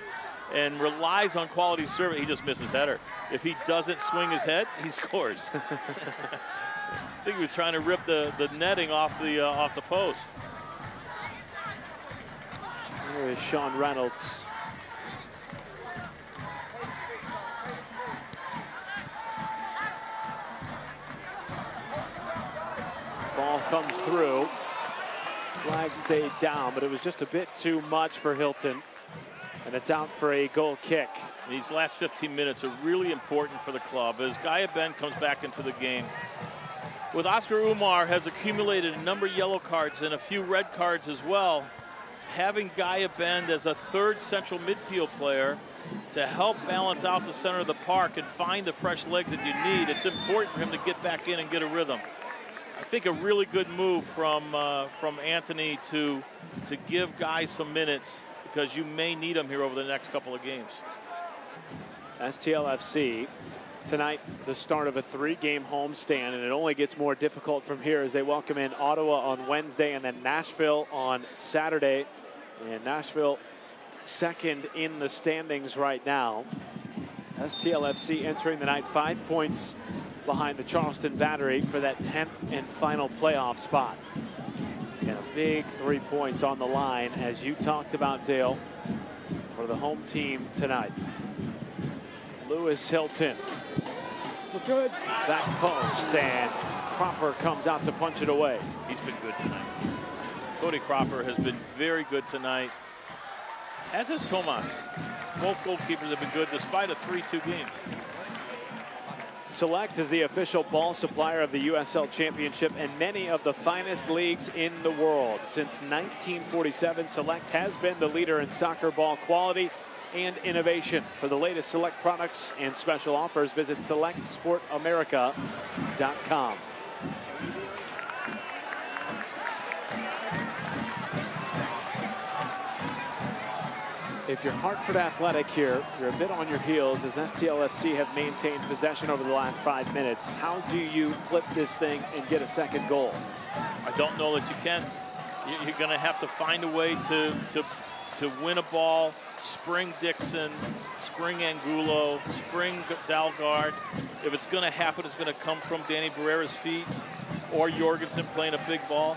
and relies on quality service. He just misses header. If he doesn't swing his head, he scores. I think he was trying to rip the netting off the post. There is Sean Reynolds. Ball comes through. Flag stayed down, but it was just a bit too much for Hilton. And it's out for a goal kick. These last 15 minutes are really important for the club as Gaia Ben comes back into the game. With Oscar Umar has accumulated a number of yellow cards and a few red cards as well. Having Gaia Bend as a third central midfield player to help balance out the center of the park and find the fresh legs that you need, it's important for him to get back in and get a rhythm. I think a really good move from Anthony to give guys some minutes because you may need them here over the next couple of games. STLFC tonight, the start of a 3-game homestand, and it only gets more difficult from here as they welcome in Ottawa on Wednesday and then Nashville on Saturday. And Nashville second in the standings right now. STLFC entering the night 5 points behind the Charleston Battery for that 10th and final playoff spot. And a big 3 points on the line, as you talked about, Dale, for the home team tonight. Lewis Hilton. Good. Back post, and Cropper comes out to punch it away. He's been good tonight. Cody Cropper has been very good tonight, as has Tomas. Both goalkeepers have been good despite a 3-2 game. Select is the official ball supplier of the USL Championship and many of the finest leagues in the world. Since 1947, Select has been the leader in soccer ball quality and innovation. For the latest Select products and special offers, visit selectsportamerica.com. If you're Hartford Athletic here, you're a bit on your heels as STLFC have maintained possession over the last 5 minutes. How do you flip this thing and get a second goal? I don't know that you can. You're going to have to find a way to win a ball, spring Dixon, spring Angulo, spring Dalgard. If it's going to happen, it's going to come from Danny Barrera's feet or Jorgensen playing a big ball.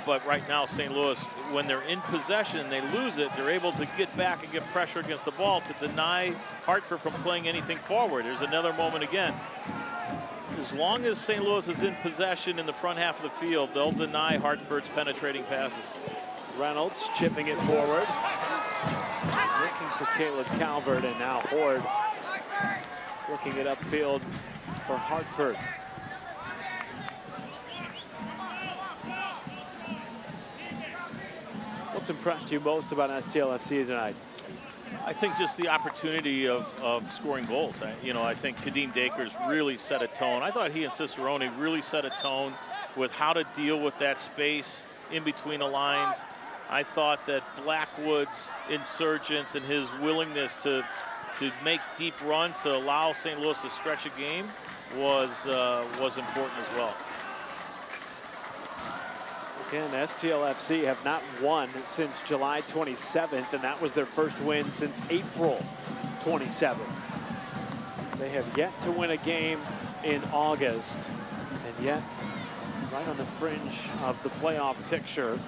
But right now, St. Louis, when they're in possession and they lose it, they're able to get back and get pressure against the ball to deny Hartford from playing anything forward. There's another moment again. As long as St. Louis is in possession in the front half of the field, they'll deny Hartford's penetrating passes. Reynolds chipping it forward. He's looking for Caleb Calvert, and now Horde flicking it upfield for Hartford. What's impressed you most about STLFC tonight? I think just the opportunity of scoring goals. I think Kadeem Dakers really set a tone. I thought he and Cicerone really set a tone with how to deal with that space in between the lines. I thought that Blackwood's insurgence and his willingness to make deep runs to allow St. Louis to stretch a game was important as well. Again, STLFC have not won since July 27th, and that was their first win since April 27th. They have yet to win a game in August, and yet right on the fringe of the playoff picture.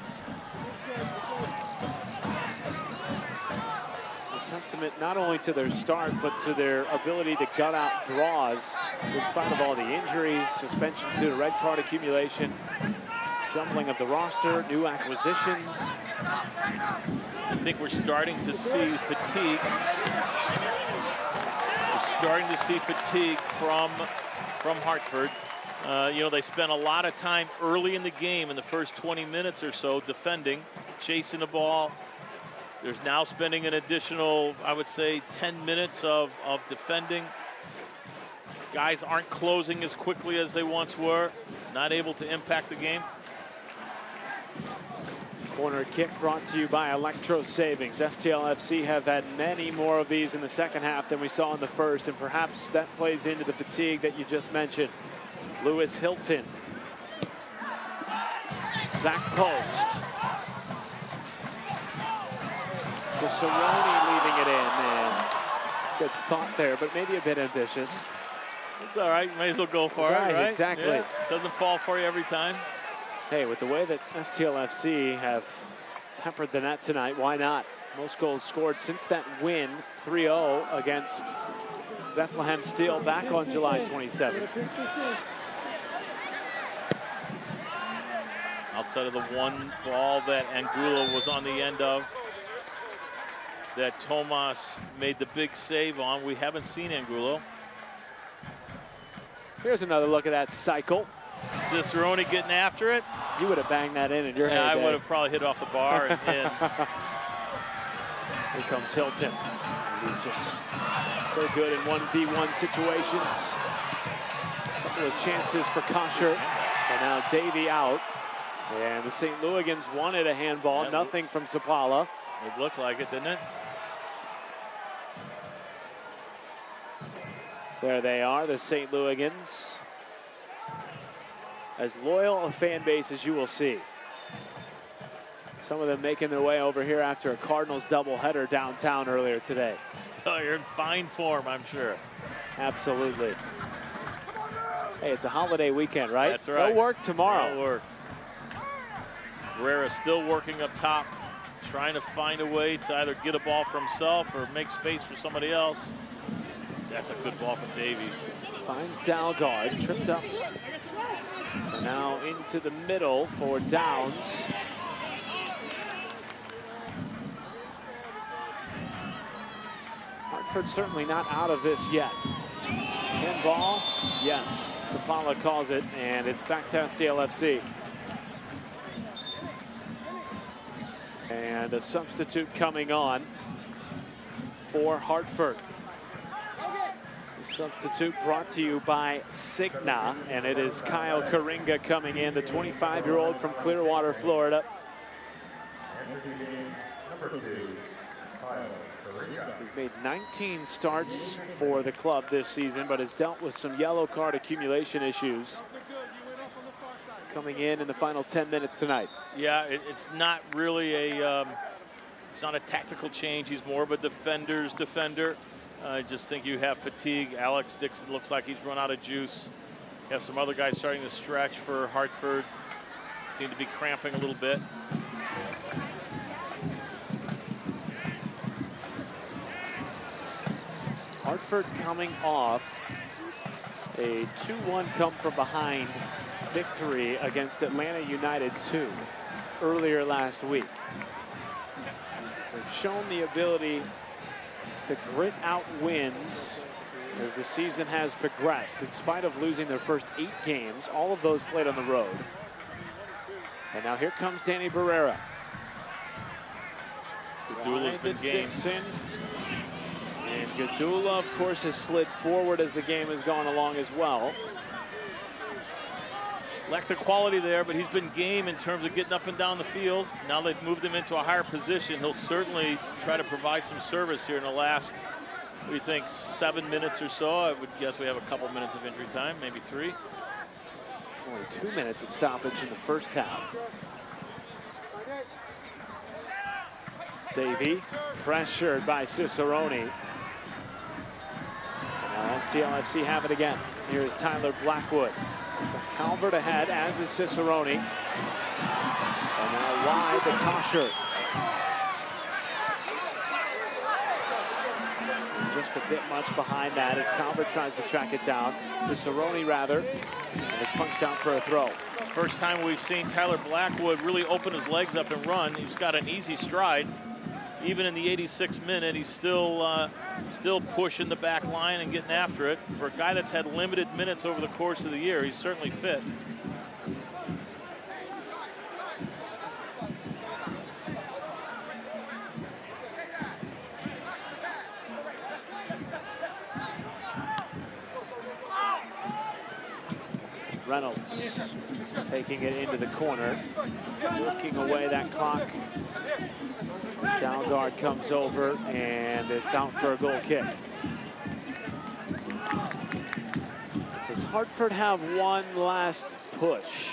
A testament not only to their start, but to their ability to gut out draws in spite of all the injuries, suspensions due to red card accumulation, jumbling of the roster, new acquisitions. I think we're starting to see fatigue. We're starting to see fatigue from Hartford. They spent a lot of time early in the game in the first 20 minutes or so defending, chasing the ball. There's now spending an additional, I would say, 10 minutes of defending. Guys aren't closing as quickly as they once were, not able to impact the game. Corner kick brought to you by Electro Savings. STLFC have had many more of these in the second half than we saw in the first, and perhaps that plays into the fatigue that you just mentioned. Lewis Hilton. Back post. Cicerone leaving it in, and good thought there, but maybe a bit ambitious. It's all right. You may as well go for it, right? Exactly. Yeah. Doesn't fall for you every time. Hey, with the way that STLFC have peppered the net tonight, why not? Most goals scored since that win 3-0 against Bethlehem Steel back on July 27th. Outside of the one ball that Angulo was on the end of, that Tomas made the big save on. We haven't seen Angulo. Here's another look at that cycle. Cicerone getting after it. You would have banged that in your head. I would have probably hit off the bar and in. Here comes Hilton. He's just so good in 1v1 situations. A couple of chances for Kosher. And now Davey out. And the St. Louigans wanted a handball. Nothing from Sapala. It looked like it, didn't it? There they are, the St. Louigans. As loyal a fan base as you will see. Some of them making their way over here after a Cardinals doubleheader downtown earlier today. Oh, you're in fine form, I'm sure. Absolutely. Hey, it's a holiday weekend, right? That's right. No work tomorrow. No work. Guerrera still working up top, trying to find a way to either get a ball for himself or make space for somebody else. That's a good ball from Davies. Finds Dalgard, tripped up. And now into the middle for Downs. Hartford certainly not out of this yet. Handball, yes. Sapala calls it, and it's back to STLFC. And a substitute coming on for Hartford. The substitute brought to you by Cigna, and it is Kyle Karinga coming in, the 25-year-old from Clearwater, Florida. He's made 19 starts for the club this season, but has dealt with some yellow card accumulation issues. Coming in the final 10 minutes tonight. Yeah, it's not really it's not a tactical change. He's more of a defender's defender. I just think you have fatigue. Alex Dixon looks like he's run out of juice. You have some other guys starting to stretch for Hartford. Seem to be cramping a little bit. Hartford coming off a 2-1 come from behind victory against Atlanta United 2 earlier last week. They've shown the ability to grit out wins as the season has progressed. In spite of losing their first 8 games, all of those played on the road. And now here comes Danny Barrera. Gadula's been game. Dixon. And Gadula, of course, has slid forward as the game has gone along as well. Lacked the quality there, but he's been game in terms of getting up and down the field. Now they've moved him into a higher position. He'll certainly try to provide some service here in the last, what do you think, 7 minutes or so? I would guess we have a couple minutes of injury time, maybe 3. Only 2 minutes of stoppage in the first half. Davey pressured by Cicerone. Now STLFC have it again. Here is Tyler Blackwood. Calvert ahead, as is Cicerone. And now wide to Kosher. Just a bit much behind that as Calvert tries to track it down. Cicerone, rather, and is punched out for a throw. First time we've seen Tyler Blackwood really open his legs up and run. He's got an easy stride. Even in the 86th minute, he's still pushing the back line and getting after it. For a guy that's had limited minutes over the course of the year, he's certainly fit. Reynolds taking it into the corner, working away that clock. Dalgard comes over, and it's out for a goal kick. Does Hartford have one last push?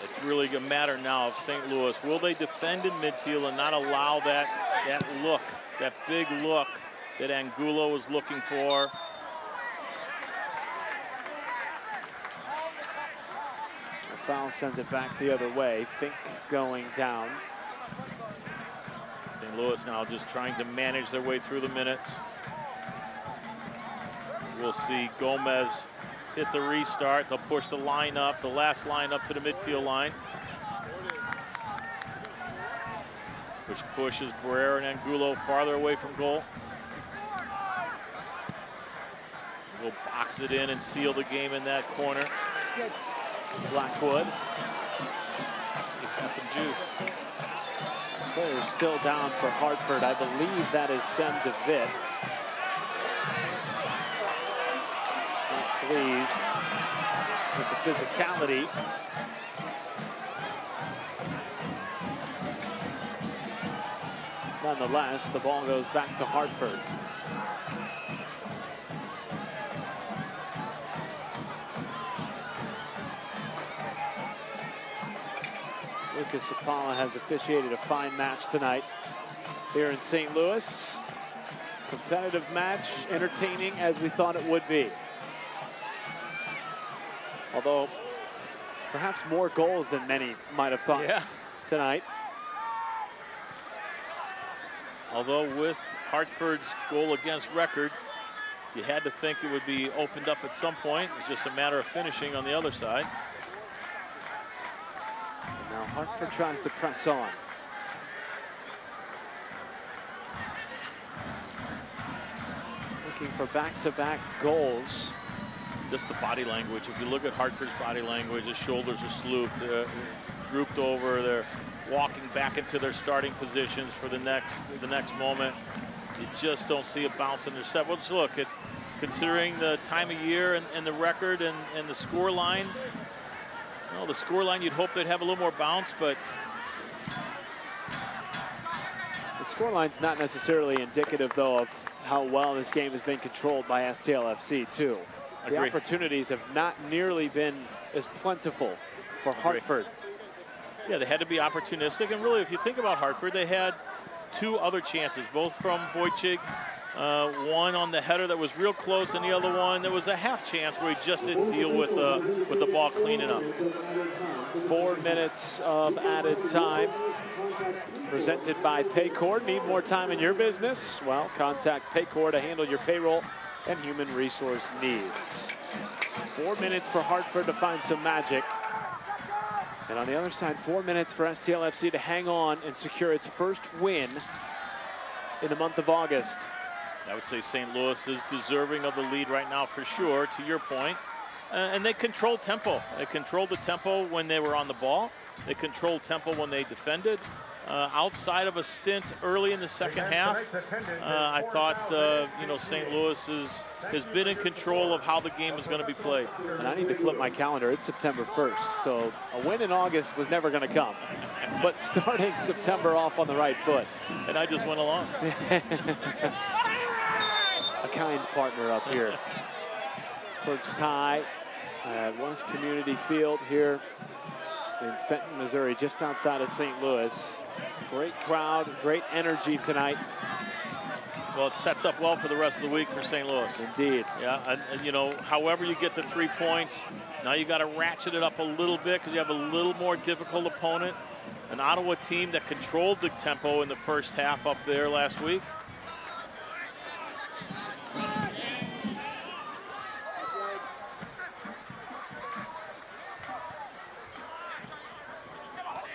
It's really a matter now of St. Louis. Will they defend in midfield and not allow that look, that big look that Angulo was looking for? The foul sends it back the other way. Fink going down. St. Louis now just trying to manage their way through the minutes. We'll see Gomez hit the restart. They'll push the line up, the last line up to the midfield line. Which pushes Barrera and Angulo farther away from goal. We'll box it in and seal the game in that corner. Blackwood. He's got some juice. They're still down for Hartford. I believe that is Sem DeVitt. Not pleased with the physicality. Nonetheless, the ball goes back to Hartford. Lucas Sapala has officiated a fine match tonight here in St. Louis. Competitive match, entertaining as we thought it would be. Although, perhaps more goals than many might have thought tonight. Although with Hartford's goal against record, you had to think it would be opened up at some point. It's just a matter of finishing on the other side. And now Hartford tries to press on. Looking for back-to-back goals. Just the body language. If you look at Hartford's body language, his shoulders are slooped, drooped over. They're walking back into their starting positions for the next moment. You just don't see a bounce in their step. Well, just look, considering the time of year and the record and the score line, the score line, you'd hope they'd have a little more bounce, but the score line's not necessarily indicative, though, of how well this game has been controlled by STLFC, too. The opportunities have not nearly been as plentiful for Hartford. Yeah, they had to be opportunistic, and really, if you think about Hartford, they had two other chances, both from Wojcik. One on the header that was real close, and the other one there was a half chance where he just didn't deal with the ball clean enough. 4 minutes of added time. Presented by Paycor. Need more time in your business? Well, contact Paycor to handle your payroll and human resource needs. 4 minutes for Hartford to find some magic. And on the other side, 4 minutes for STLFC to hang on and secure its first win in the month of August. I would say St. Louis is deserving of the lead right now for sure, to your point. And they controlled tempo. They controlled the tempo when they were on the ball. They controlled tempo when they defended. Outside of a stint early in the second half, I thought, St. Louis has been in control of how the game is going to be played. And I need to flip my calendar. It's September 1st, so a win in August was never going to come. But starting September off on the right foot. And I just went along. A kind partner up here. Perched high at West Community Field here in Fenton, Missouri, just outside of St. Louis. Great crowd, great energy tonight. Well, it sets up well for the rest of the week for St. Louis. Indeed. Yeah, and however you get the 3 points, now you got to ratchet it up a little bit because you have a little more difficult opponent. An Ottawa team that controlled the tempo in the first half up there last week.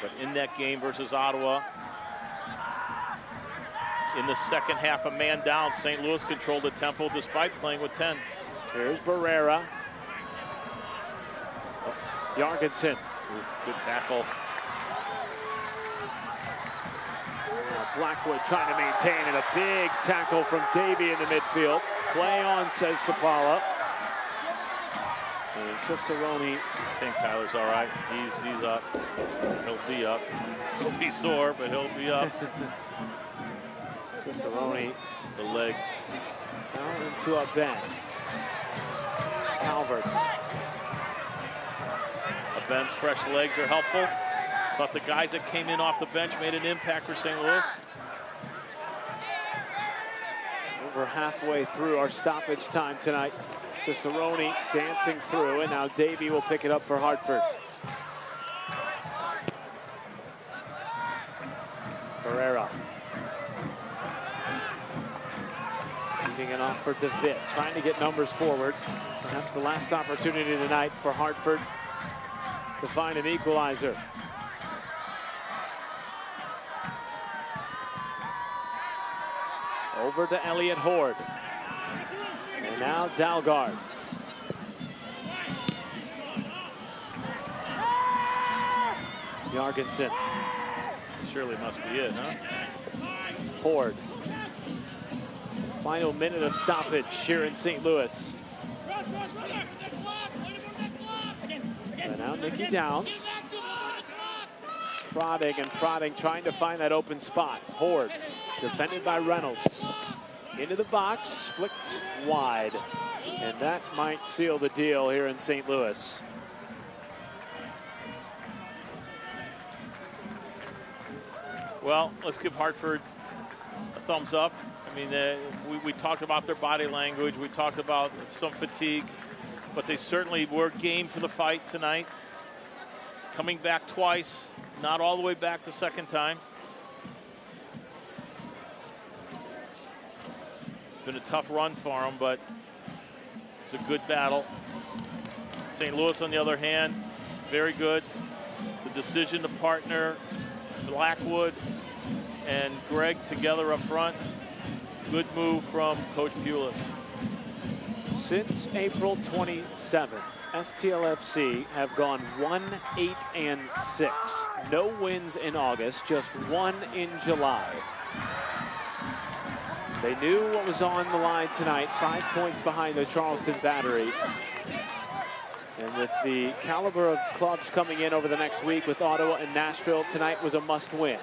But in that game versus Ottawa, in the second half, a man down, St. Louis controlled the tempo despite playing with 10. Here's Barrera. Jorgensen. Good tackle. Blackwood trying to maintain, and a big tackle from Davey in the midfield. Play on, says Sapala. And Cicerone. I think Tyler's all right. He's up. He'll be up. He'll be sore, but he'll be up. Cicerone. The legs. Down into a bend. Calvert's. A bench, fresh legs are helpful. Thought the guys that came in off the bench made an impact for St. Louis. Over halfway through our stoppage time tonight. Cicerone dancing through, and now Davey will pick it up for Hartford. Barrera. Leading it off for DeVitt, trying to get numbers forward. Perhaps the last opportunity tonight for Hartford to find an equalizer. Over to Elliott Horde. And now Dalgard. Jorgensen. Surely must be it, huh? Horde. Final minute of stoppage here in St. Louis. And now Nicky Downs. Prodding and prodding, trying to find that open spot. Horde, defended by Reynolds. Into the box, flicked wide. And that might seal the deal here in St. Louis. Well, let's give Hartford a thumbs up. I mean, we talked about their body language. We talked about some fatigue, but they certainly were game for the fight tonight. Coming back twice, not all the way back the second time. It's been a tough run for them, but it's a good battle. St. Louis, on the other hand, very good. The decision to partner Blackwood and Greg together up front. Good move from Coach Pulis. Since April 27th, STLFC have gone 1-8-6. No wins in August, just one in July. They knew what was on the line tonight, 5 points behind the Charleston Battery. And with the caliber of clubs coming in over the next week with Ottawa and Nashville, tonight was a must-win.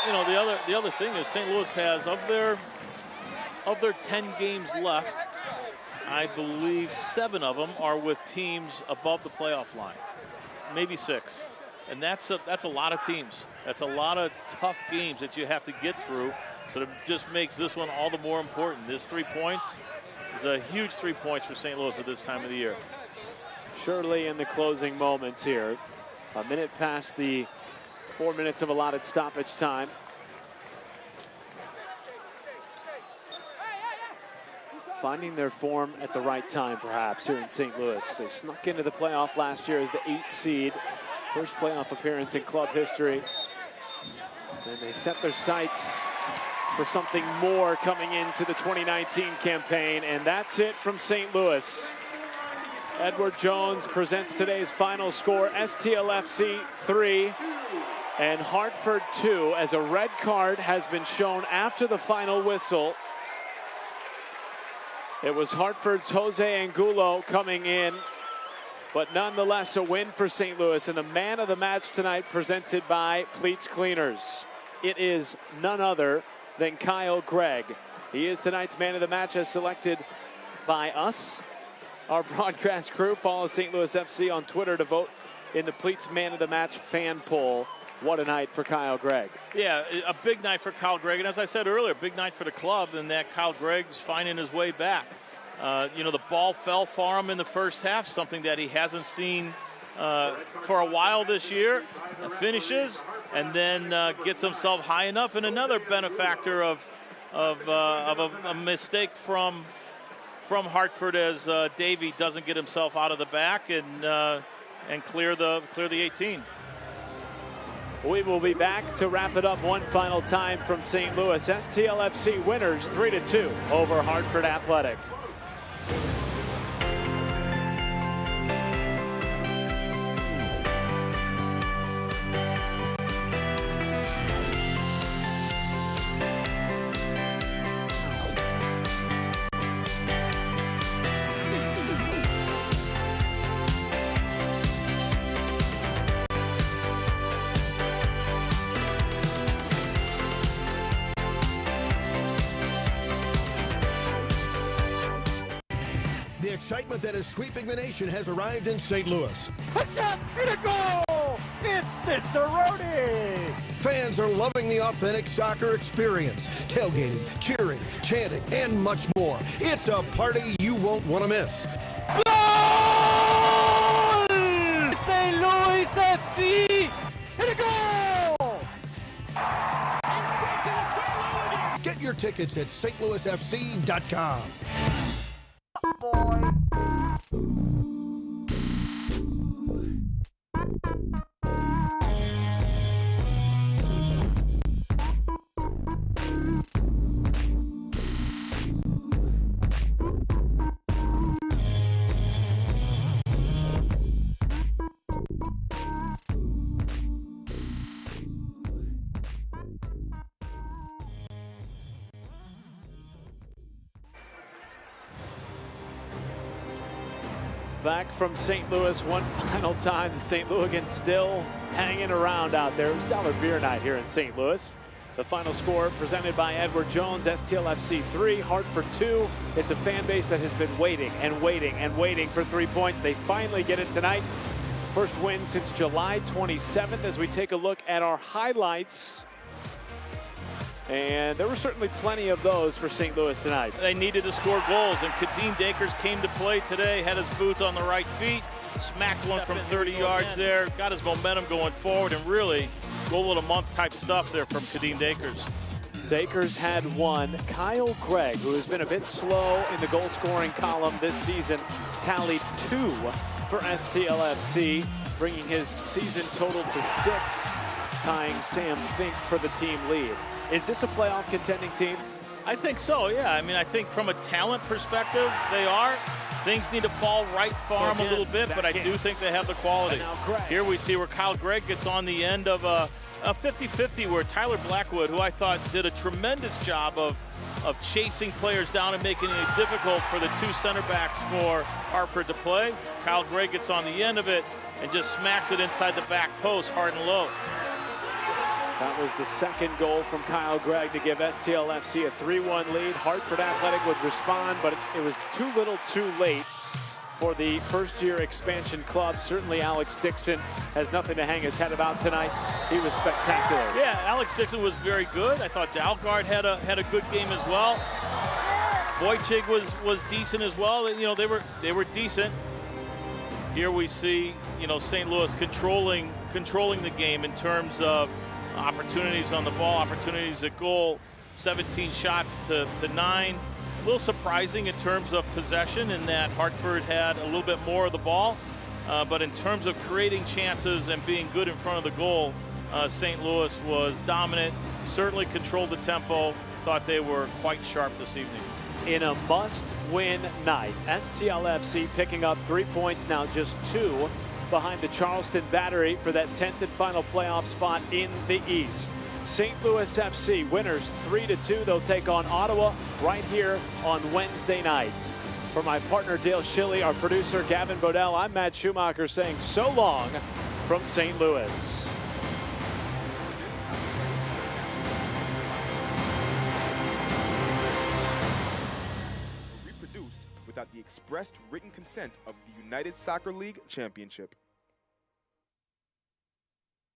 You know, the other thing is St. Louis has, of their 10 games left, I believe 7 of them are with teams above the playoff line, maybe 6. And that's a lot of teams. That's a lot of tough games that you have to get through. So it just makes this one all the more important. This 3 points is a huge 3 points for St. Louis at this time of the year. Surely in the closing moments here. A minute past the 4 minutes of allotted stoppage time. Finding their form at the right time, perhaps, here in St. Louis. They snuck into the playoff last year as the 8th seed. First playoff appearance in club history. And they set their sights for something more coming into the 2019 campaign. And that's it from St. Louis. Edward Jones presents today's final score. STLFC 3 and Hartford 2, as a red card has been shown after the final whistle. It was Hartford's Jose Angulo coming in, but nonetheless a win for St. Louis. And the man of the match tonight, presented by Pleats Cleaners. It is none other than Kyle Gregg. He is tonight's man of the match as selected by us, our broadcast crew. Follow St. Louis FC on Twitter to vote in the Pleats Man of the Match fan poll. What a night for Kyle Gregg. Yeah, a big night for Kyle Gregg. And as I said earlier, big night for the club, and that Kyle Gregg's finding his way back. You know, the ball fell for him in the first half, something that he hasn't seen for a while this year. Finishes and then gets himself high enough. And another benefactor of a mistake from Hartford, as Davey doesn't get himself out of the back and clear the 18. We will be back to wrap it up one final time from St. Louis. STLFC winners 3-2 over Hartford Athletic. excitement that is sweeping the nation has arrived in St. Louis. And a goal! It's Cicerone! Fans are loving the authentic soccer experience. Tailgating, cheering, chanting, and much more. It's a party you won't want to miss. Goal! St. Louis FC! And a goal! Get your tickets at stlouisfc.com. Boy. Back from St. Louis one final time. The St. Louisans still hanging around out there. It was Dollar Beer Night here in St. Louis. The final score presented by Edward Jones, STLFC 3, Hartford 2. It's a fan base that has been waiting and waiting and waiting for 3 points. They finally get it tonight. First win since July 27th as we take a look at our highlights. And there were certainly plenty of those for St. Louis tonight. They needed to score goals, and Kadeem Dakers came to play today, had his boots on the right feet, smacked one from 30 yards there, got his momentum going forward, and really goal of the month type stuff there from Kadeem Dakers. Dakers had one. Kyle Gregg, who has been a bit slow in the goal-scoring column this season, tallied 2 for STLFC, bringing his season total to 6, tying Sam Fink for the team lead. Is this a playoff contending team? I think so, yeah. I mean, I think from a talent perspective, they are. Things need to fall right for them a little bit, but I do think they have the quality. Here we see where Kyle Gregg gets on the end of a 50-50 where Tyler Blackwood, who I thought did a tremendous job of chasing players down and making it difficult for the 2 center backs for Hartford to play. Kyle Gregg gets on the end of it and just smacks it inside the back post hard and low. That was the second goal from Kyle Gregg to give STLFC a 3-1 lead. Hartford Athletic would respond, but it was too little too late for the first-year expansion club. Certainly Alex Dixon has nothing to hang his head about tonight. He was spectacular. Yeah, Alex Dixon was very good. I thought Dalgard had a good game as well. Wojcik was decent as well. You know, they were decent. Here we see, you know, St. Louis controlling the game in terms of opportunities on the ball, opportunities at goal, 17 shots to 9. A little surprising in terms of possession in that Hartford had a little bit more of the ball, but in terms of creating chances and being good in front of the goal, St. Louis was dominant, certainly controlled the tempo, thought they were quite sharp this evening. In a must-win night, STLFC picking up 3 points, now just 2 behind the Charleston Battery for that 10th and final playoff spot in the East. St. Louis FC winners 3-2. They'll take on Ottawa right here on Wednesday night. For my partner Dale Schilly, our producer Gavin Bodell, I'm Matt Schumacher saying so long from St. Louis. Reproduced without the expressed written consent of the United Soccer League Championship.